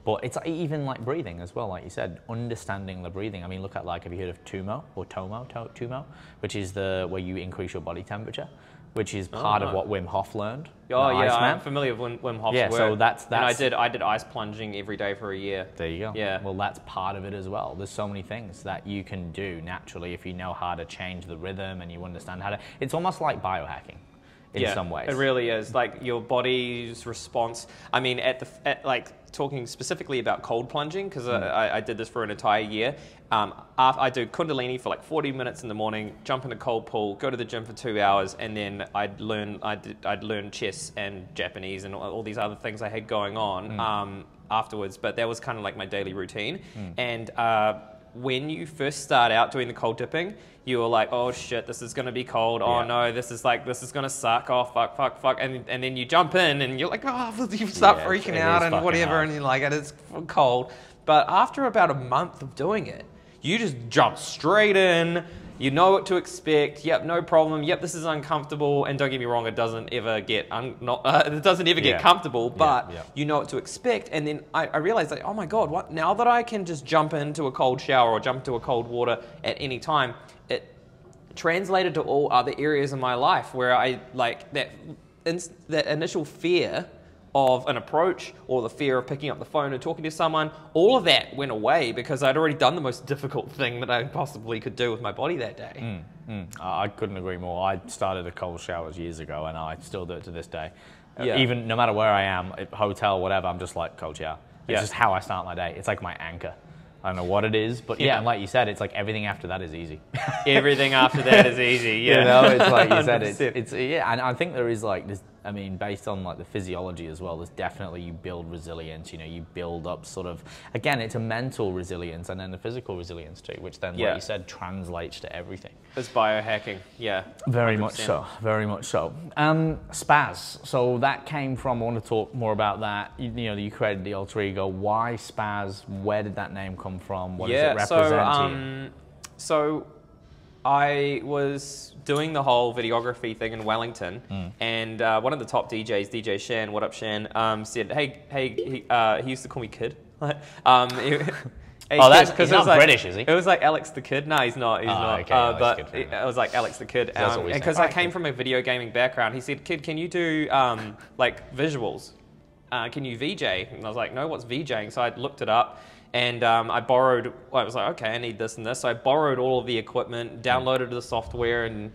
But it's even like breathing as well, like you said, understanding the breathing. I mean, look at like, have you heard of Tumo, which is where you increase your body temperature, which is part of what Wim Hof learned. Oh yeah, Iceman. I'm familiar with Wim Hof's Yeah, work. so that's and I did ice plunging every day for a year. There you go. Yeah. Well, that's part of it as well. There's so many things that you can do naturally if you know how to change the rhythm and you understand how to. It's almost like biohacking in some ways. It really is. Like your body's response. I mean, talking specifically about cold plunging, because I did this for an entire year. I do Kundalini for like 40 minutes in the morning, jump in a cold pool, go to the gym for 2 hours, and then I'd learn chess and Japanese and all these other things I had going on afterwards. But that was kind of like my daily routine. And when you first start out doing the cold dipping, you were like, oh shit, this is gonna be cold. Oh no, this is gonna suck. Oh fuck. And then you jump in and you're like, oh, you start freaking out and whatever, and you're like, it's cold. But after about a month of doing it, you just jump straight in. You know what to expect. Yep, no problem. Yep, this is uncomfortable. And don't get me wrong, it doesn't ever get get comfortable. But you know what to expect. And then I realized, like, oh my god, what? Now that I can just jump into a cold shower or jump into a cold water at any time, it translated to all other areas of my life where I like that initial fear of an approach or the fear of picking up the phone and talking to someone, all of that went away because I'd already done the most difficult thing that I possibly could do with my body that day. I couldn't agree more. I started the cold showers years ago and I still do it to this day. Yeah. Even no matter where I am, hotel, whatever, I'm just like cold shower. It's just how I start my day. It's like my anchor. I don't know what it is, but and like you said, it's like everything after that is easy. Everything after that is easy, yeah. You know, it's like you said, it's and I think there is like this, I mean, based on like the physiology as well, there's definitely, you build resilience, you know, you build up sort of, again, it's a mental resilience and then the physical resilience too, which then, like you said, translates to everything. It's biohacking, yeah. Very 100%. much so, very much so. Spazz, so that came from, I want to talk more about that, you know, you created the alter ego. Why Spazz? Where did that name come from? What does it represent to you? So I was doing the whole videography thing in Wellington, and one of the top DJs, DJ Shan, what up Shan, said, he used to call me Kid. He's not British, is he? It was like Alex the Kid. No, he's not. He's not. Okay, but it was like Alex the Kid. Because I came from a video gaming background, he said, Kid, can you do like visuals? Can you VJ? And I was like, no, what's VJing? So I looked it up. And I was like, okay, I need this and this. So I borrowed all of the equipment, downloaded the software, and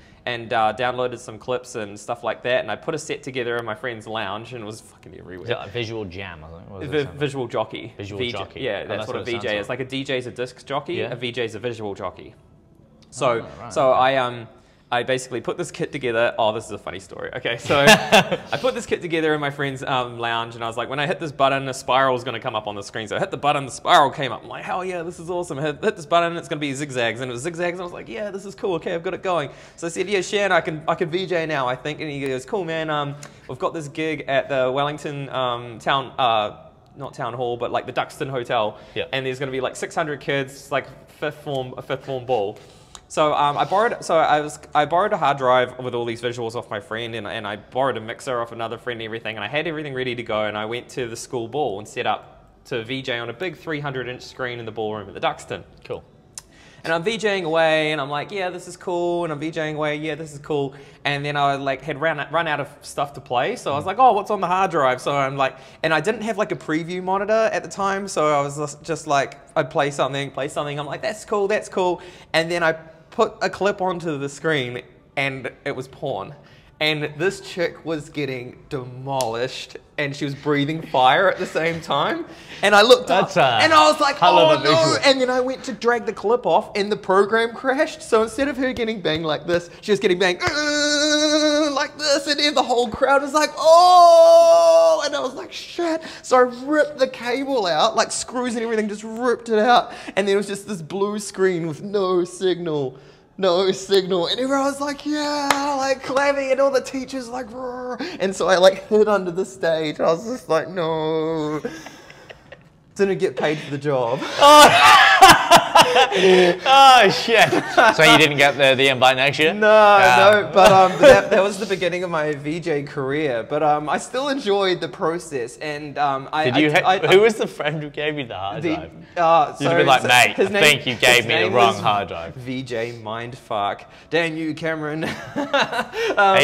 downloaded some clips and stuff like that. And I put a set together in my friend's lounge, and it was fucking everywhere. Is it like Visual Jam? Or something? Visual jockey. Visual jockey. Yeah, that's what a VJ is. Like a DJ is a disc jockey, a VJ is a visual jockey. So, I basically put this kit together. Oh, this is a funny story. Okay, so I put this kit together in my friend's lounge, and I was like, when I hit this button, a spiral is going to come up on the screen. So I hit the button, the spiral came up. I'm like, hell yeah, this is awesome. Hit this button, it's going to be zigzags. And it was zigzags, and I was like, yeah, this is cool. Okay, I've got it going. So I said, yeah, Shan, I can VJ now, I think. And he goes, cool, man. We've got this gig at the Wellington not town hall, but like the Duxton Hotel. Yeah. And there's going to be like 600 kids, like a fifth form ball. So I borrowed a hard drive with all these visuals off my friend, and I borrowed a mixer off another friend and everything, and I had everything ready to go, and I went to the school ball and set up to VJ on a big 300-inch screen in the ballroom at the Duxton. Cool. And I'm VJing away, and I'm like, yeah, this is cool. And I'm VJing away, yeah, this is cool. And then I like had run out of stuff to play, so I was like, oh, what's on the hard drive? So I'm like, and I didn't have like a preview monitor at the time, so I was just like, I'd play something. I'm like, that's cool. And then I put a clip onto the screen, and it was porn. And this chick was getting demolished, and she was breathing fire at the same time. And I looked up, and I was like, oh no! And then I went to drag the clip off, and the program crashed. So instead of her getting banged like this, she was getting banged like this, and then the whole crowd was like, oh, and I was like, shit. So I ripped the cable out, like screws and everything, just ripped it out, and then it was just this blue screen with no signal. No signal, and everyone was like, yeah, like clapping, and all the teachers like, roar. And so I like hid under the stage. I was just like, no. Didn't get paid for the job. Oh shit! So you didn't get the invite next year? No, but that was the beginning of my VJ career. But I still enjoyed the process, and who was the friend who gave you the hard drive? You'd be like, mate, I think you gave me the wrong hard drive. VJ mindfuck. Damn you, Cameron. He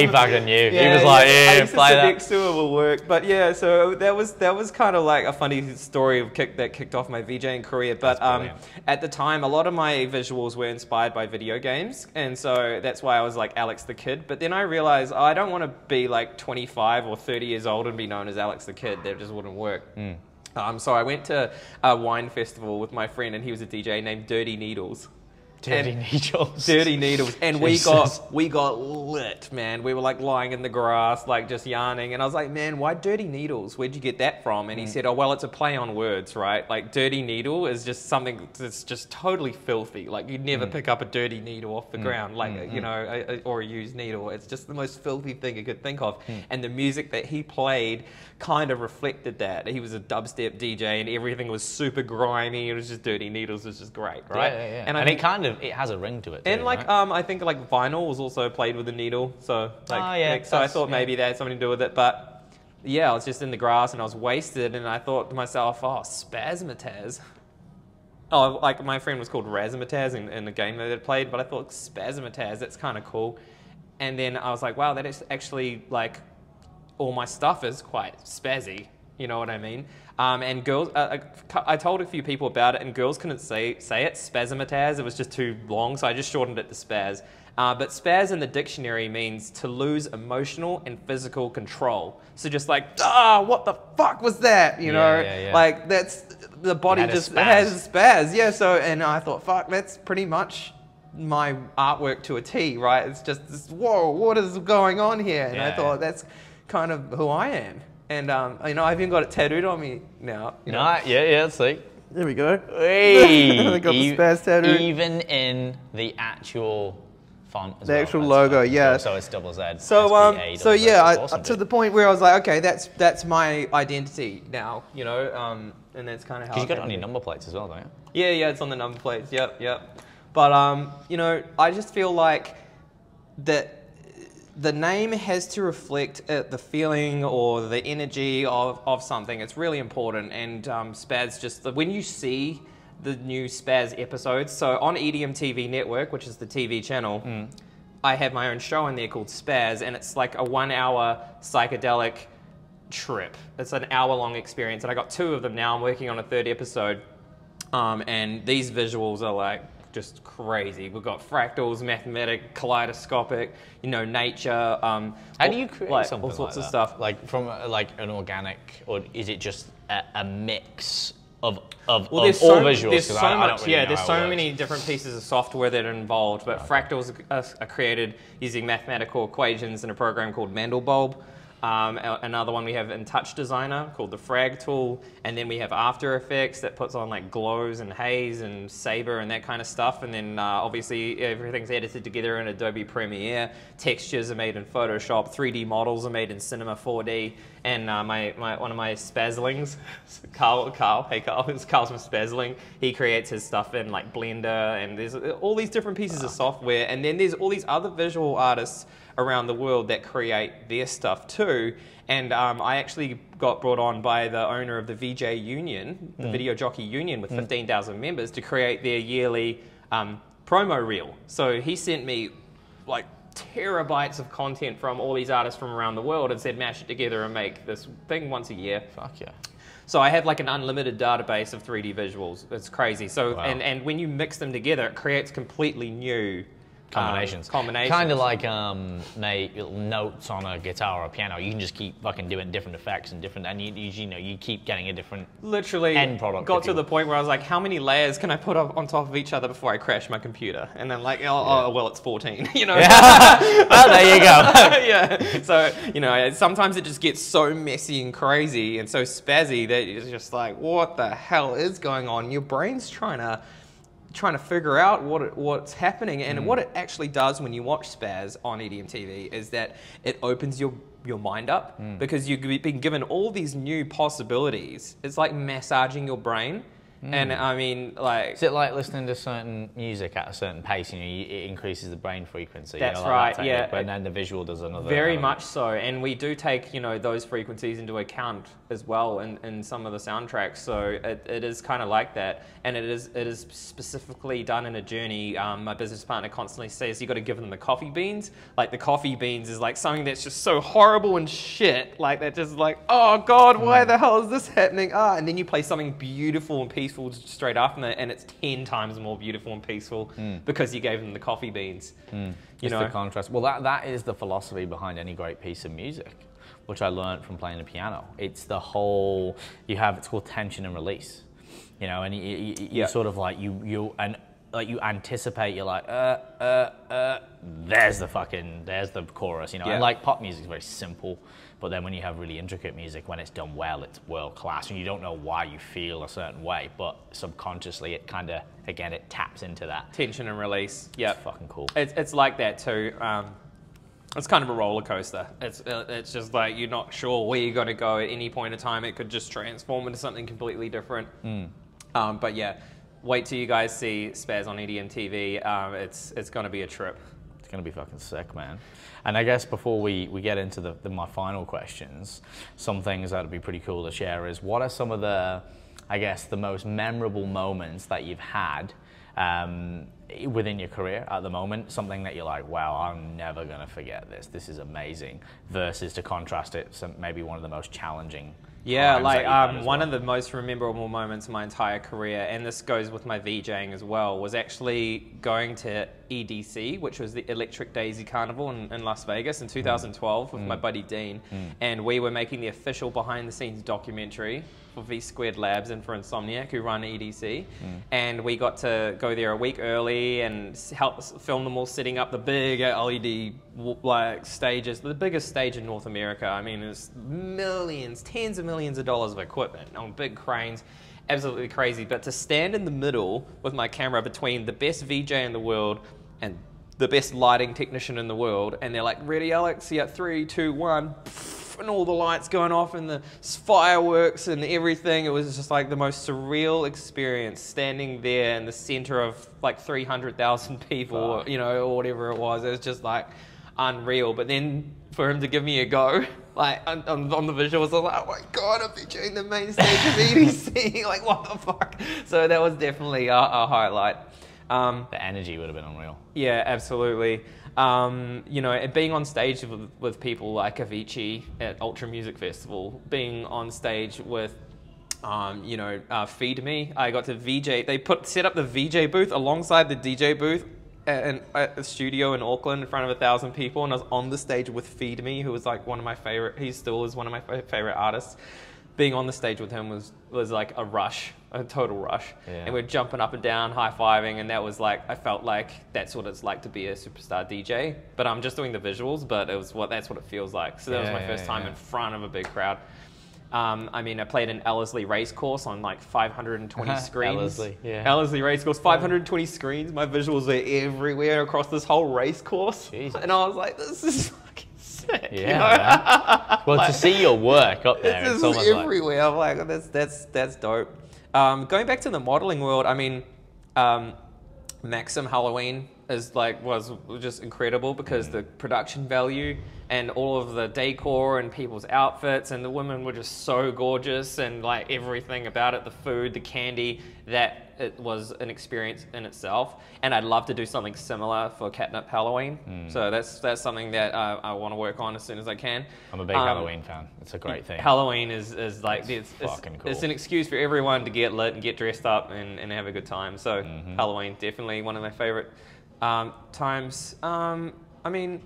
fucking knew. He was like, yeah, I used to play sit that. next to him at work. But yeah, so that was kind of like a funny story that kicked off my VJing career. But at the time, a lot of my visuals were inspired by video games, and so that's why I was like Alex the Kid. But then I realized I don't want to be like 25 or 30 years old and be known as Alex the Kid. That just wouldn't work. So I went to a wine festival with my friend, and he was a DJ named Dirty Needles. Dirty Needles. Dirty Needles. And we got lit, man. We were like lying in the grass, like just yarning. And I was like, man, why Dirty Needles? Where'd you get that from? And he said, oh, well, it's a play on words, right? Like Dirty Needle is just something that's just totally filthy. Like you'd never pick up a dirty needle off the ground, like, you know, or a used needle. It's just the most filthy thing you could think of. And the music that he played kind of reflected that. He was a dubstep DJ and everything was super grimy. It was just Dirty Needles. It was just great, right? Yeah. And it has a ring to it too, and like right? I think like vinyl was also played with a needle, so like so I thought maybe that had something to do with it. But yeah, I was just in the grass and I was wasted, and I thought to myself, oh, Spazmataz. Oh, like my friend was called Razzmatazz in the game that it played, but I thought Spazmatazz, that's kind of cool. And then I was like, wow, that is actually like all my stuff is quite spazzy. You know what I mean? And girls, I told a few people about it, and girls couldn't say it, Spazmatazz. It was just too long, so I just shortened it to Spazz. But Spazz in the dictionary means to lose emotional and physical control. So just like, what the fuck was that? You know, like that's the body just has a spaz. Yeah. So, and I thought, fuck, that's pretty much my artwork to a T, right? It's just this, whoa, what is going on here? And I thought that's kind of who I am. And you know, I've even got it tattooed on me now. You know? Let's see. There we go. Hey, I got the Spazz tattoo. Even in the actual font as the well. actual logo, yeah. So it's double Z. So yeah, awesome, to the point where I was like, okay, that's my identity now, you know, and that's kind of how. Because you got it on your number plates as well, don't you? Yeah, it's on the number plates. Yep. But you know, I just feel like that the name has to reflect the feeling or the energy of something. It's really important. And Spazz, just when you see the new Spazz episodes, so on EDM TV Network, which is the TV channel, I have my own show in there called Spazz, and it's like a 1 hour psychedelic trip. It's an hour-long experience, and I got 2 of them now. I'm working on a 3rd episode, and these visuals are like just crazy. We've got fractals, mathematic, kaleidoscopic, you know, nature. How do you create like, something all sorts like of that? stuff? Like from like an organic, or is it just a mix of well, all There's visuals? so much. Really There's so many different pieces of software that are involved. But fractals are created using mathematical equations in a program called Mandelbulb. Another one we have in Touch Designer called the Frag tool, and then we have After Effects that puts on like glows and haze and saber and that kind of stuff, and then obviously everything's edited together in Adobe Premiere. Textures are made in Photoshop, 3D models are made in Cinema 4D, and one of my Spazzlings, Carl, it's Carl's from Spazzling. He creates his stuff in like Blender, and there's all these different pieces of software, and then there's all these other visual artists around the world that create their stuff too. And I actually got brought on by the owner of the VJ Union, the Video Jockey Union with 15,000 members, to create their yearly promo reel. So he sent me like terabytes of content from all these artists from around the world and said, mash it together and make this thing once a year. Fuck yeah. So I have like an unlimited database of 3D visuals. It's crazy. So, wow. and when you mix them together, it creates completely new Combinations. Kind of like notes on a guitar or a piano. You can just keep fucking doing different effects and different, and you keep getting a different literally end product. Got to the point where I was like, how many layers can I put up on top of each other before I crash my computer? And then like, oh well, it's 14. You know. Well, there you go. Yeah. So sometimes it just gets so messy and crazy and so spazzy that it's just like, what the hell is going on? Your brain's trying to figure out what's happening, and what it actually does when you watch Spazz on EDM TV is that it opens your mind up because you've been given all these new possibilities. It's like massaging your brain. And I mean, like... Is it like listening to certain music at a certain pace? It increases the brain frequency. That's right, yeah. But then the visual does another... Very much so. And we do take, those frequencies into account as well in some of the soundtracks. So it is kind of like that. And it is specifically done in a journey. My business partner constantly says, you got to give them the coffee beans. Like, the coffee beans is like something that's just so horrible and shit. Like, that just like, oh God, why the hell is this happening? And then you play something beautiful and peaceful straight after that, and it's 10 times more beautiful and peaceful because you gave them the coffee beans. The contrast. Well, that is the philosophy behind any great piece of music, which I learned from playing the piano. It's the whole it's called tension and release. And you sort of like you anticipate. You're like there's the chorus. And like pop music is very simple. But then when you have really intricate music, when it's done well, it's world class, and you don't know why you feel a certain way, but subconsciously it kind of, again, it taps into that. Tension and release. Yeah. It's fucking cool. It's like that too. It's kind of a roller coaster. It's just like you're not sure where you're going to go at any point in time. It could just transform into something completely different. But yeah, wait till you guys see Spazz on EDM TV. It's going to be a trip. It's going to be fucking sick, man. And I guess before we get into my final questions, some things that would be pretty cool to share is, what are some of the most memorable moments that you've had within your career at the moment? Something that you're like, wow, I'm never going to forget this. This is amazing. Versus, to contrast it, maybe one of the most challenging. Yeah, like one of the most memorable moments in my entire career, and this goes with my VJing as well, was actually going to EDC, which was the Electric Daisy Carnival in Las Vegas in 2012 with my buddy Dean. And we were making the official behind-the-scenes documentary for V² Labs and for Insomniac, who run EDC. And we got to go there a week early and help film them all setting up the big LED stages, the biggest stage in North America. I mean, it's millions, tens of millions of dollars of equipment on big cranes. Absolutely crazy. But to stand in the middle with my camera between the best VJ in the world and the best lighting technician in the world, and they're like, ready, Alex? Yeah, 3, 2, 1. And all the lights going off and the fireworks and everything. It was just like the most surreal experience, standing there in the center of like 300,000 people, or whatever it was. It was just like unreal. But then for him to give me a go, like on the visuals, I was like, oh my God, I'm featuring the main stage of EDC. Like, what the fuck? So that was definitely a highlight. The energy would have been unreal. Yeah, absolutely. Being on stage with people like Avicii at Ultra Music Festival, being on stage with, Feed Me. I got to VJ. They set up the VJ booth alongside the DJ booth at the studio in Auckland in front of 1,000 people, and I was on the stage with Feed Me, who was like one of my favorite. He still is one of my favorite artists. Being on the stage with him was like a rush, a total rush. Yeah. And we're jumping up and down, high-fiving, and that was like, I felt like that's what it's like to be a superstar DJ. But I'm just doing the visuals, but that's what it feels like. So that was my first time in front of a big crowd. I played an Ellerslie racecourse on like 520 screens. Ellerslie racecourse, 520 screens. My visuals are everywhere across this whole racecourse. Jesus. And I was like, this is fucking sick. Yeah. Well, to see your work up there, it's almost everywhere. I'm like, that's dope. Going back to the modeling world, Maxim Halloween was just incredible because the production value and all of the decor and people's outfits, and the women were just so gorgeous, and like everything about it, the food, the candy, that it was an experience in itself. And I'd love to do something similar for Catnip Halloween. So that's something that I want to work on as soon as I can. I'm a big Halloween fan. It's a great thing. Halloween is like it's fucking cool. It's an excuse for everyone to get lit and get dressed up and have a good time. So Halloween, definitely one of my favorite Times, I mean,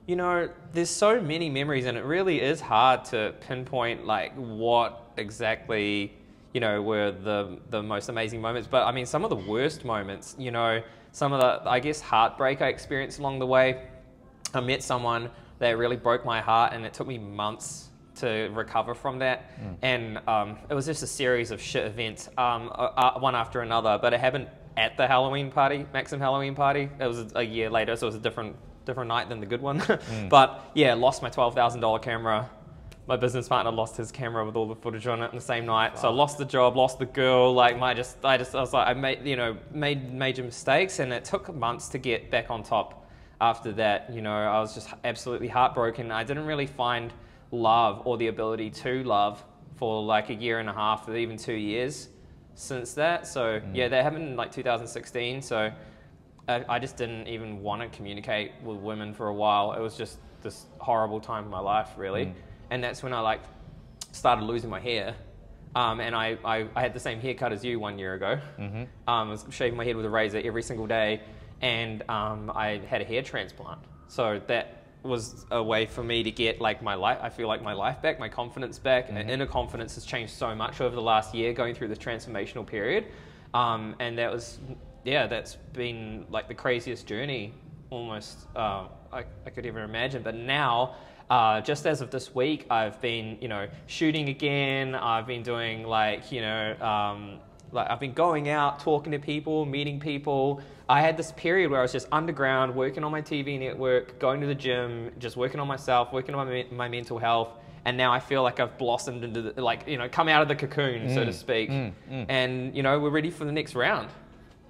you know, there's so many memories, and it really is hard to pinpoint like what exactly, you know, were the most amazing moments. But I mean, some of the worst moments, you know, some of the, I guess, heartbreak I experienced along the way. I met someone that really broke my heart, and it took me months to recover from that. And it was just a series of shit events, one after another. But it happened at the Halloween party, Maxim Halloween party. It was a year later, so it was a different night than the good one. But yeah, lost my $12,000 camera. My business partner lost his camera with all the footage on it in the same night. Wow. So I lost the job, lost the girl. Like I was like, I made major mistakes, and it took months to get back on top. After that, you know, I was just absolutely heartbroken. I didn't really find love or the ability to love for like a year and a half or even 2 years since that. So yeah, that happened in like 2016. So I just didn't even want to communicate with women for a while. It was just this horrible time of my life, really. And that's when I like started losing my hair. And I had the same haircut as you 1 year ago. I was shaving my head with a razor every single day. And I had a hair transplant. So that was a way for me to get like my life, I feel like my life back, my confidence back. And inner confidence has changed so much over the last year going through this transformational period. And that was, yeah, that's been like the craziest journey almost I could ever imagine. But now, just as of this week, I've been, you know, shooting again. I've been doing like, you know, like I've been going out, talking to people, meeting people. I had this period where I was just underground, working on my TV network, going to the gym, just working on myself, working on my mental health. And now I feel like I've blossomed into the, like, you know, come out of the cocoon, so to speak. And, you know, we're ready for the next round.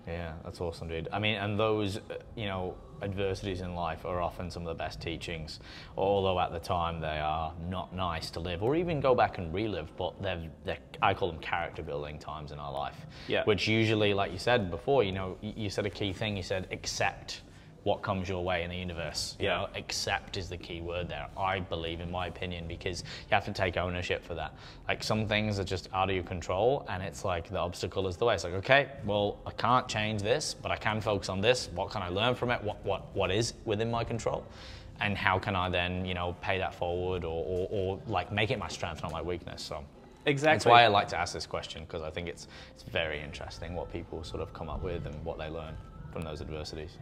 Yeah, that's awesome, dude. I mean, and those, you know, adversities in life are often some of the best teachings, although at the time they are not nice to live or even go back and relive, but they're I call them character building times in our life. Yeah. Which usually, like you said before, you know, you said a key thing, you said accept what comes your way in the universe. You know, accept is the key word there, I believe, in my opinion, because you have to take ownership for that. Like some things are just out of your control, and it's like the obstacle is the way. It's like, okay, well, I can't change this, but I can focus on this. What can I learn from it? What is within my control? And how can I then, you know, pay that forward or like make it my strength, not my weakness? So exactly. That's why I like to ask this question, because I think it's very interesting what people sort of come up with and what they learn from those adversities.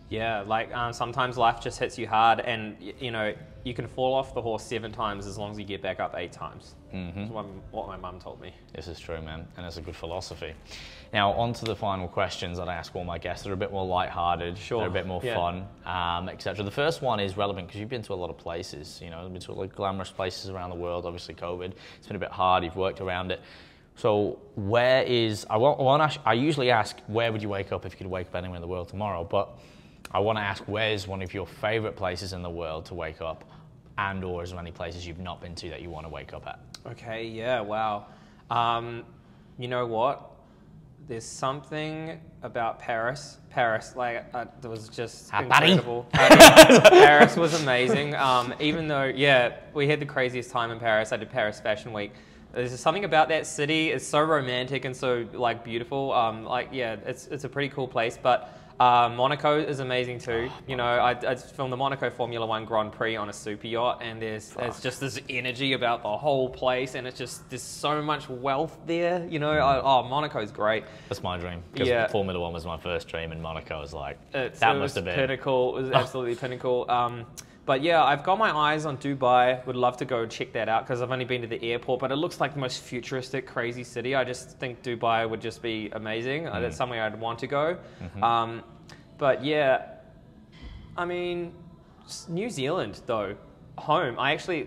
Yeah, like sometimes life just hits you hard, and you know, you can fall off the horse 7 times as long as you get back up 8 times. That's what my mum told me. This is true, man, and it's a good philosophy. Now, on to the final questions that I ask all my guests. They're a bit more lighthearted, they're a bit more fun, etc. The first one is relevant because you've been to a lot of places, you know, you've been to like glamorous places around the world. Obviously, COVID, it's been a bit hard. You've worked around it. So where is, I usually ask, where would you wake up if you could wake up anywhere in the world tomorrow? But I want to ask, where's one of your favorite places in the world to wake up, and or is there any places you've not been to that you want to wake up at? Okay, yeah, wow. You know what? There's something about Paris. Like, it was just incredible. Paris was amazing. Even though, yeah, we had the craziest time in Paris. I did Paris Fashion Week. There's just something about that city. It's so romantic and so like beautiful. Like, yeah, it's a pretty cool place, but Monaco is amazing too. You know, I filmed the Monaco Formula 1 Grand Prix on a super yacht, and there's just this energy about the whole place, and it's just, there's so much wealth there, you know. Monaco's great. That's my dream, because Formula 1 was my first dream, and Monaco was like, that must have been pinnacle. It was absolutely pinnacle. But yeah, I've got my eyes on Dubai. Would love to go check that out because I've only been to the airport, but it looks like the most futuristic, crazy city. I just think Dubai would just be amazing. That's somewhere I'd want to go. But yeah, I mean, New Zealand though, home. I actually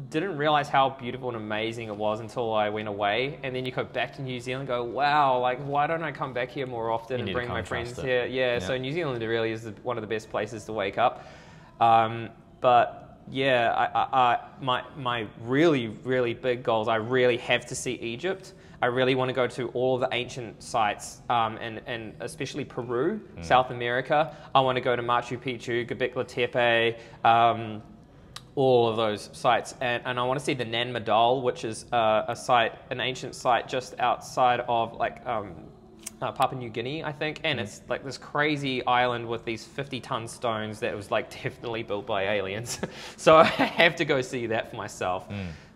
didn't realize how beautiful and amazing it was until I went away. And then you go back to New Zealand and go, wow, like why don't I come back here more often and bring my friends here? Yeah, so New Zealand really is one of the best places to wake up. But yeah, my really, really big goals, I really have to see Egypt. I really want to go to all of the ancient sites, and especially Peru, South America. I want to go to Machu Picchu, Göbekli Tepe, all of those sites. And I want to see the Nan Madol, which is an ancient site just outside of like Papua New Guinea, I think, and it's like this crazy island with these 50-ton stones that was like definitely built by aliens. So I have to go see that for myself.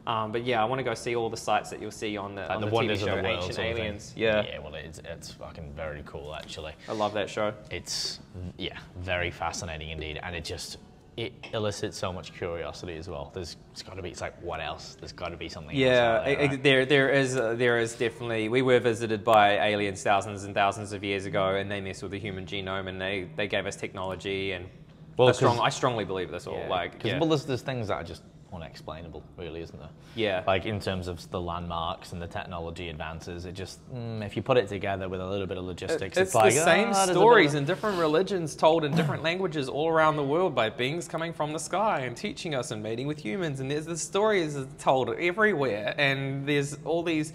But yeah, I want to go see all the sites that you'll see on the, Like on the TV wonders show, of the world, Ancient sort of thing. Aliens. Yeah. Yeah, well, it's fucking very cool, actually. I love that show. It's, yeah, very fascinating indeed. And it elicits so much curiosity as well. It's got to be, it's like, what else? There's got to be something else out there, right? there is definitely, we were visited by aliens thousands and thousands of years ago, and they messed with the human genome, and they gave us technology, and Well, I strongly believe this all. Yeah, well, there's things that are just unexplainable, really, isn't there? Yeah. Like in terms of the landmarks and the technology advances, it just, if you put it together with a little bit of logistics, it's like the same stories in different religions told in different languages all around the world by beings coming from the sky and teaching us and mating with humans. And there's the stories told everywhere, and there's all these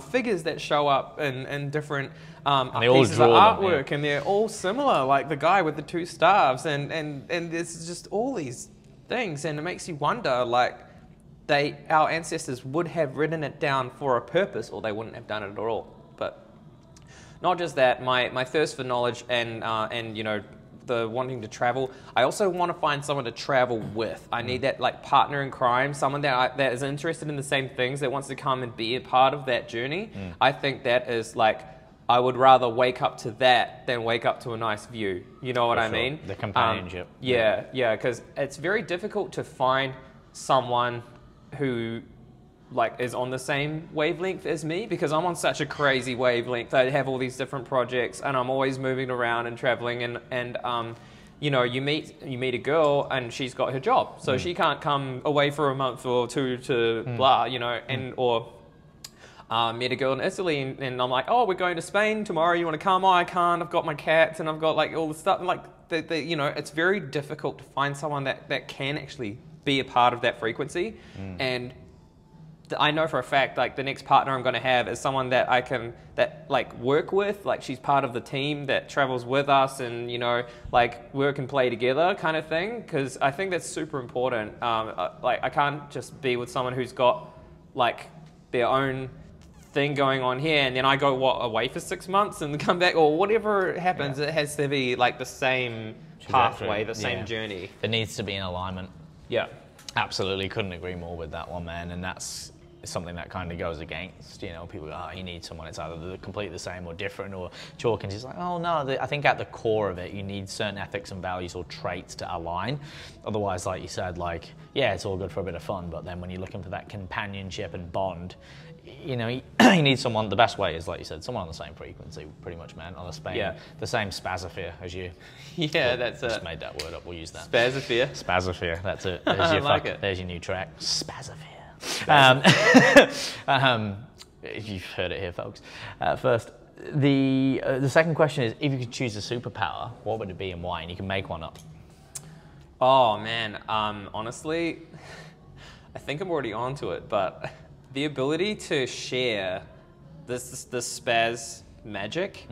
figures that show up in different pieces of artwork, and they're all similar, like the guy with the 2 staves, and there's just all these things, and it makes you wonder, like, our ancestors would have written it down for a purpose, or they wouldn't have done it at all. But not just that, my thirst for knowledge and you know, the wanting to travel, I also want to find someone to travel with. I need that like partner in crime, someone that is interested in the same things, that wants to come and be a part of that journey. I think that is like, I would rather wake up to that than wake up to a nice view. You know what I mean? The companionship. Yeah, because it's very difficult to find someone who like is on the same wavelength as me, because I'm on such a crazy wavelength. I have all these different projects, and I'm always moving around and traveling, and you know, you meet a girl and she's got her job, so she can't come away for a month or 2 to blah, you know, and or met a girl in Italy, and I'm like, oh, we're going to Spain tomorrow, you want to come? Oh, I can't, I've got my cats, and I've got like all the stuff, and like, you know, it's very difficult to find someone that can actually be a part of that frequency. And I know for a fact, like, the next partner I'm going to have is someone that I can, like, work with, like, she's part of the team that travels with us, and, you know, like, work and play together kind of thing, because I think that's super important. Like, I can't just be with someone who's got, like, their own thing going on here, and then I go away for 6 months and come back, or whatever happens. It has to be like the same pathway, the same journey. There needs to be an alignment. Yeah, absolutely, couldn't agree more with that one, man. And that's something that kind of goes against, you know, people go, oh, you need someone, it's either completely the same or different or chalk, and it's like, oh no, I think at the core of it, you need certain ethics and values or traits to align. Otherwise, like you said, like, yeah, it's all good for a bit of fun, but then when you're looking for that companionship and bond, you know, you need someone. The best way is, like you said, someone on the same frequency, pretty much, man. On the same spazzosphere as you. Yeah, that's it. Just made that word up. We'll use that. Spazzosphere. Spazzosphere. That's it. There's your like it. There's your new track. Spazzosphere. You've heard it here, folks. First, the second question is, if you could choose a superpower, what would it be and why? And you can make one up. Oh man, honestly, I think I'm already onto it, but the ability to share this Spazz magic,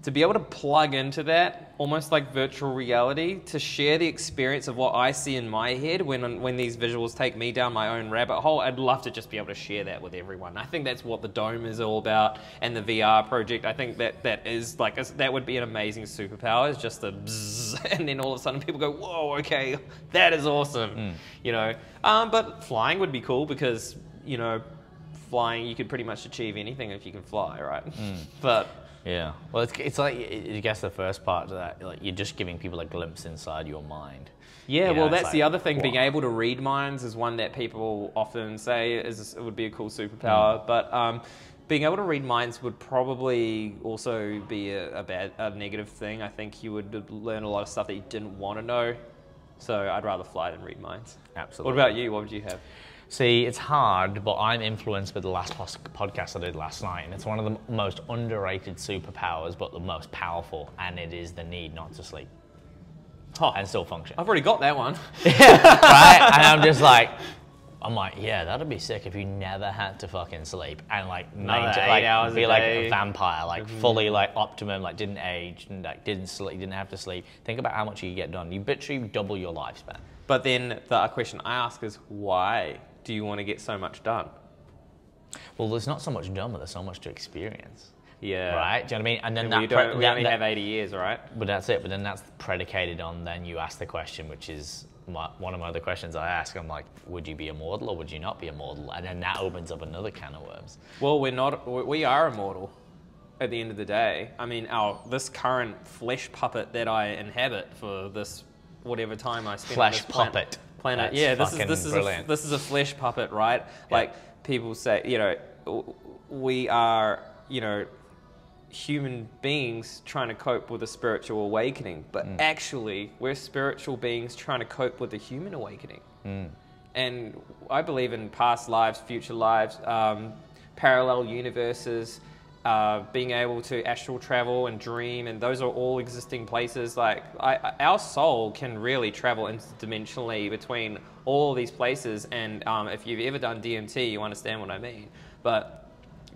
to be able to plug into that, almost like virtual reality, to share the experience of what I see in my head when these visuals take me down my own rabbit hole. I'd love to just be able to share that with everyone. I think that's what the Dome is all about, and the VR project. I think that is like, that would be an amazing superpower, is just a bzzz, and then all of a sudden people go, whoa, okay, that is awesome, you know. But flying would be cool, because, you know, flying, you could pretty much achieve anything if you can fly, right? But yeah, well, it's like, I guess the first part of that, like, you're just giving people a glimpse inside your mind. Yeah, you know, well, that's like, the other thing. Being able to read minds is one that people often say it would be a cool superpower. But being able to read minds would probably also be a negative thing. I think you would learn a lot of stuff that you didn't want to know. So I'd rather fly than read minds. Absolutely. What about you? What would you have? See, it's hard, but I'm influenced by the last podcast I did last night, and it's one of the most underrated superpowers, but the most powerful, and it is the need not to sleep. And still function. I've already got that one. Right? And I'm just like, yeah, that'd be sick if you never had to fucking sleep, and like 8 hours be a like day. a vampire, like fully like optimum, like didn't age, and like didn't sleep, didn't have to sleep. Think about how much you get done. You literally double your lifespan. But then the question I ask is, why do you want to get so much done? Well, there's not so much done, but there's so much to experience. Yeah. Right? Do you know what I mean? And then And we only have 80 years, right? But that's it. But then that's predicated on then you ask the question, which is one of my other questions I ask. I'm like, would you be immortal or would you not be immortal? And then that opens up another can of worms. Well, we are immortal at the end of the day. I mean, this current flesh puppet that I inhabit for this whatever time I spend on this puppet. planet. That's yeah, brilliant. this is a flesh puppet, right? Yeah. Like people say, you know, we are, you know, human beings trying to cope with a spiritual awakening, but actually we're spiritual beings trying to cope with a human awakening. And I believe in past lives, future lives, parallel universes, being able to astral travel and dream, and those are all existing places. Like our soul can really travel interdimensionally between all of these places, and if you've ever done DMT, you understand what I mean. But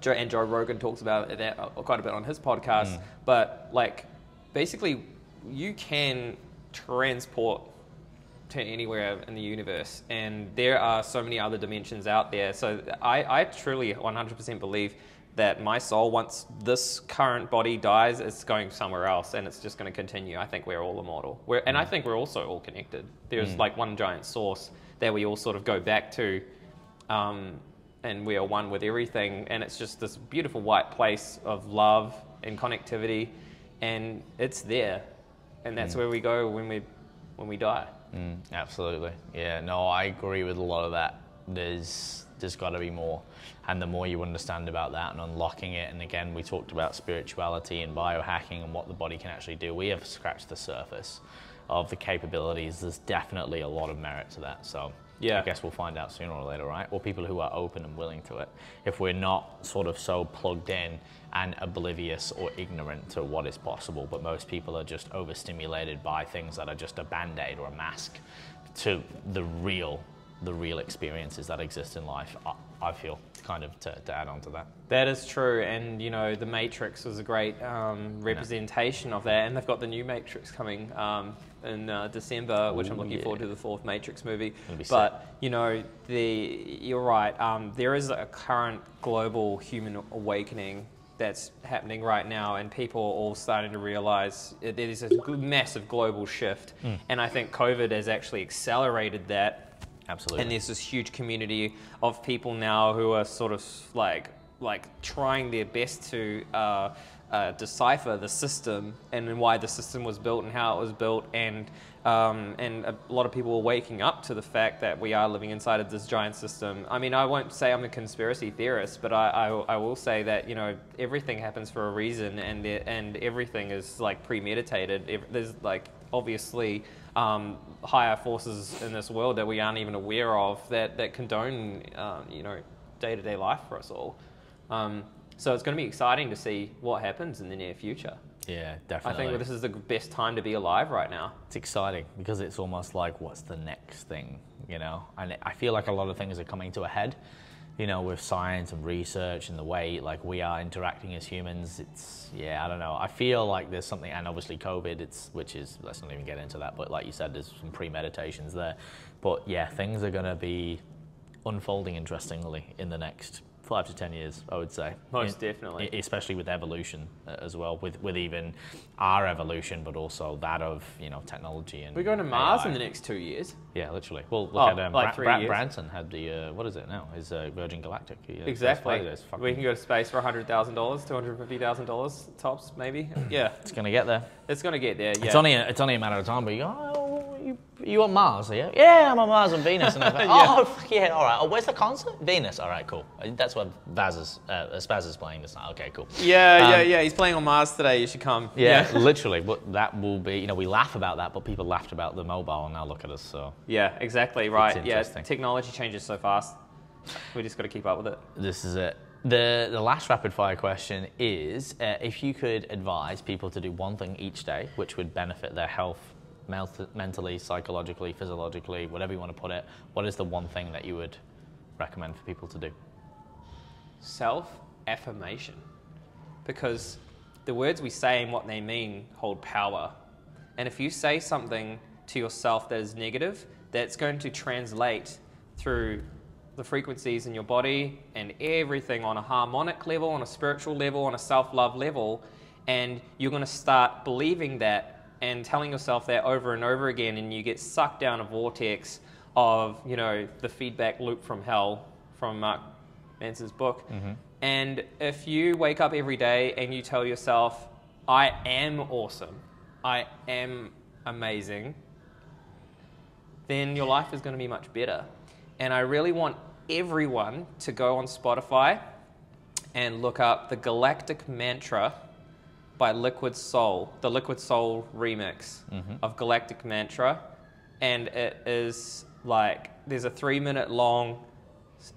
Joe Rogan talks about that quite a bit on his podcast. But like, basically, you can transport to anywhere in the universe, and there are so many other dimensions out there. So I truly 100% believe that my soul, once this current body dies, it's going somewhere else, and it's just going to continue. I think we're all immortal. And I think we're also all connected. There's like one giant source that we all sort of go back to. And we are one with everything, and it's just this beautiful white place of love and connectivity, and it's there, and that's where we go when we die. Absolutely, yeah. No, I agree with a lot of that. There's got to be more, and the more you understand about that and unlocking it, and again, we talked about spirituality and biohacking and what the body can actually do. We have scratched the surface of the capabilities. There's definitely a lot of merit to that. So. Yeah. I guess we'll find out sooner or later, right? Or people who are open and willing to it. If we're not sort of so plugged in and oblivious or ignorant to what is possible, but most people are just overstimulated by things that are just a band-aid or a mask to the real experiences that exist in life, I feel, kind of to add on to that. That is true, and you know, the Matrix was a great representation of that, and they've got the new Matrix coming in December, which I'm looking forward to, the fourth Matrix movie. But you know, you're right. There is a current global human awakening that's happening right now, and people are all starting to realize there's a massive global shift, and I think COVID has actually accelerated that. Absolutely. And there's this huge community of people now who are sort of like trying their best to decipher the system and why the system was built and how it was built, and a lot of people are waking up to the fact that we are living inside of this giant system. I mean, I won't say I'm a conspiracy theorist, but I will say that, you know, everything happens for a reason, and everything is like premeditated. There's like obviously higher forces in this world that we aren't even aware of that condone you know, day-to-day life for us all. So it's going to be exciting to see what happens in the near future. Yeah, definitely. I think this is the best time to be alive right now. It's exciting because it's almost like, what's the next thing, you know? And I feel like a lot of things are coming to a head, you know, with science and research and the way like we are interacting as humans. It's, yeah, I don't know. I feel like there's something, and obviously COVID, which is, let's not even get into that, but like you said, there's some premeditations there. But yeah, things are going to be unfolding interestingly in the next 5 to 10 years, I would say. Most definitely. Especially with evolution as well, with even our evolution, but also that of, you know, technology and We're going to Mars AI. in the next 2 years. Yeah, literally. Well, look at like 3 years. Branson had the, what is it now? His Virgin Galactic. Exactly. We can go to space for $100,000, $250,000 tops, maybe. Yeah. It's going to get there. It's going to get there, yeah. It's only a matter of time, but you go, oh, you on Mars, are you? Yeah, I'm on Mars and Venus. And I was like, oh, fuck yeah, all right. Oh, where's the concert? Venus. All right, cool. That's what Spazz is playing this night. Okay, cool. Yeah. He's playing on Mars today. You should come. Yeah, literally. But that will be, you know, we laugh about that, but people laughed about the mobile, and now look at us. So yeah, exactly right. Yeah, interesting. technology changes so fast. We just got to keep up with it. This is it. The last rapid fire question is, if you could advise people to do one thing each day which would benefit their health, mentally, psychologically, physiologically, whatever you want to put it, what is the one thing that you would recommend for people to do? Self-affirmation. Because the words we say and what they mean hold power. And if you say something to yourself that is negative, that's going to translate through the frequencies in your body and everything on a harmonic level, on a spiritual level, on a self-love level, and you're going to start believing that and telling yourself that over and over again, and you get sucked down a vortex of, you know, the feedback loop from hell from Mark Manson's book. And if you wake up every day and you tell yourself, I am awesome, I am amazing, then your life is going to be much better. And I really want everyone to go on Spotify and look up the Galactic Mantra by Liquid Soul, the Liquid Soul remix of Galactic Mantra. And it is like, there's a 3-minute long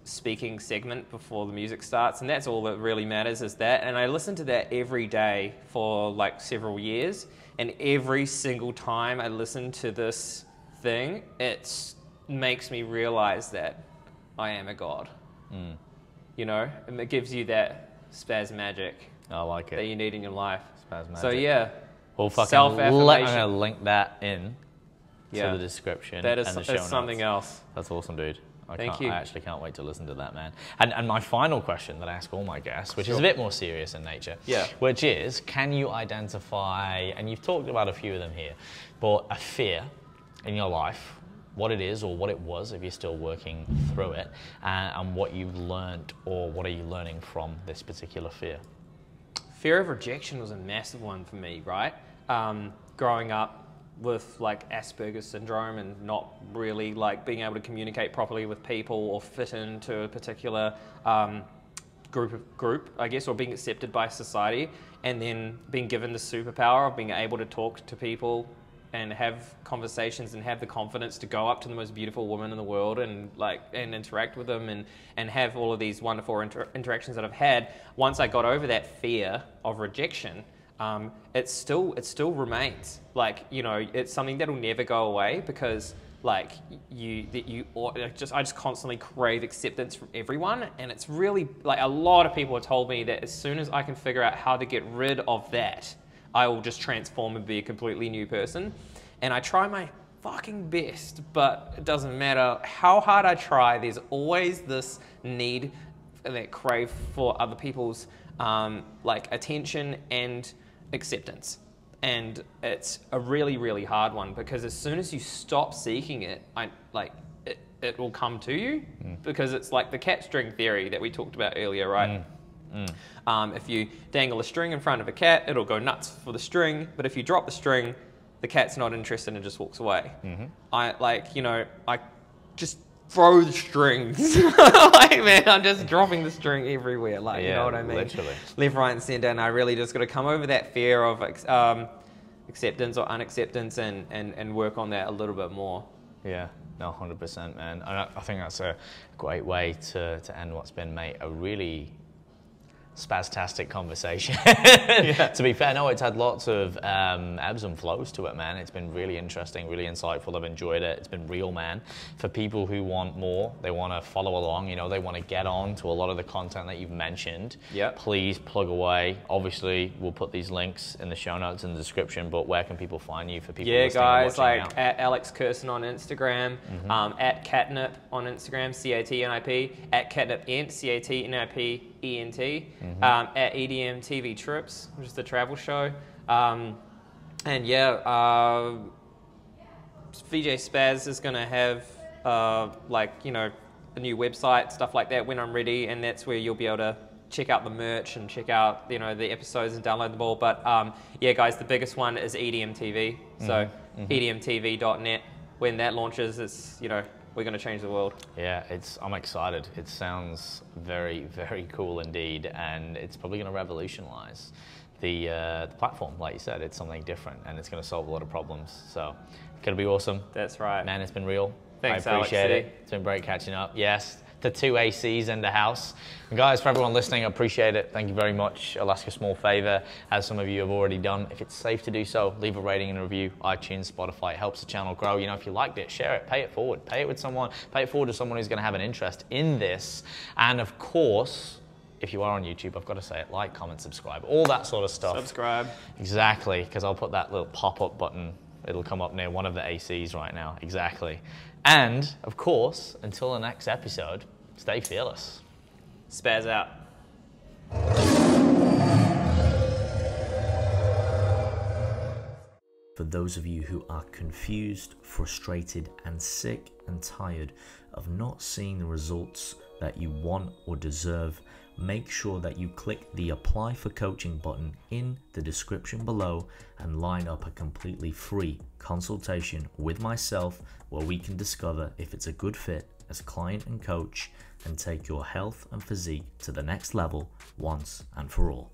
speaking segment before the music starts, and that's all that really matters is that. And I listen to that every day for like several years, and every single time I listen to this thing, it makes me realize that I am a god. You know, and it gives you that spaz magic I like it. that you need in your life. Spaz magic. So yeah, Well, fucking self-affirmation. I'm going to link that in Yeah. to the description That is, and the show is something notes. else. That's awesome, dude. Thank you. I actually can't wait to listen to that, man. And my final question that I ask all my guests, which is a bit more serious in nature, which is, can you identify, and you've talked about a few of them here, but a fear in your life, what it is or what it was if you're still working through it, and what you've learned or what are you learning from this particular fear? Fear of rejection was a massive one for me, right? Growing up with like Asperger's syndrome and not really like being able to communicate properly with people or fit into a particular group, I guess, or being accepted by society, and then being given the superpower of being able to talk to people and have conversations and have the confidence to go up to the most beautiful woman in the world and interact with them and have all of these wonderful interactions that I've had. Once I got over that fear of rejection, it still remains. Like, you know, it's something that'll never go away, because like I just constantly crave acceptance from everyone. And it's really like, a lot of people have told me that as soon as I can figure out how to get rid of that, I will just transform and be a completely new person. And I try my fucking best, but it doesn't matter how hard I try, there's always this need, that crave for other people's like attention and acceptance. And it's a really, really hard one, because as soon as you stop seeking it, it will come to you, because it's like the cat string theory that we talked about earlier, right? If you dangle a string in front of a cat, it'll go nuts for the string, but if you drop the string, the cat's not interested and just walks away. I just throw the strings. Like, man, I'm just dropping the string everywhere. Like, you know what I mean? Literally. Left, right, and center. And I really just got to come over that fear of acceptance or unacceptance and work on that a little bit more. Yeah. No, 100%, man. And I think that's a great way to end what's been, mate, a really spastastic conversation. To be fair, no, it's had lots of ebbs and flows to it, man. It's been really interesting, really insightful. I've enjoyed it. It's been real, man. For people who want more, they want to follow along, you know, they want to get on to a lot of the content that you've mentioned. Please plug away. Obviously, we'll put these links in the show notes in the description, but where can people find you for people listening guys, and watching like now? at Alex Curson on Instagram, at Catnip on Instagram, CATNIP, at Catnipent, CATNIP. ENT, at EDM TV Trips, which is the travel show. VJ Spazz is going to have a new website, stuff like that when I'm ready, and that's where you'll be able to check out the merch and check out, you know, the episodes and download them all. But guys, the biggest one is EDM TV. So edmtv.net. When that launches, it's, you know, we're going to change the world. Yeah, I'm excited. It sounds very, very cool indeed, and it's probably going to revolutionize the platform. Like you said, it's something different, and it's going to solve a lot of problems. So it's going to be awesome. That's right. Man, it's been real. Thanks, I appreciate it. It's been great catching up. Yes, the 2 ACs in the house. And guys, for everyone listening, I appreciate it. Thank you very much. I'll ask a small favor, as some of you have already done. If it's safe to do so, leave a rating and a review. iTunes, Spotify, it helps the channel grow. You know, if you liked it, share it, pay it forward. Pay it with someone, pay it forward to someone who's going to have an interest in this. And of course, if you are on YouTube, I've got to say it, like, comment, subscribe, all that sort of stuff. Subscribe. Exactly, because I'll put that little pop-up button. It'll come up near one of the ACs right now. Exactly. And, of course, until the next episode, Stay fearless. Spazz out. For those of you who are confused, frustrated, and sick and tired of not seeing the results that you want or deserve, make sure that you click the apply for coaching button in the description below and line up a completely free consultation with myself where we can discover if it's a good fit as client and coach and take your health and physique to the next level once and for all.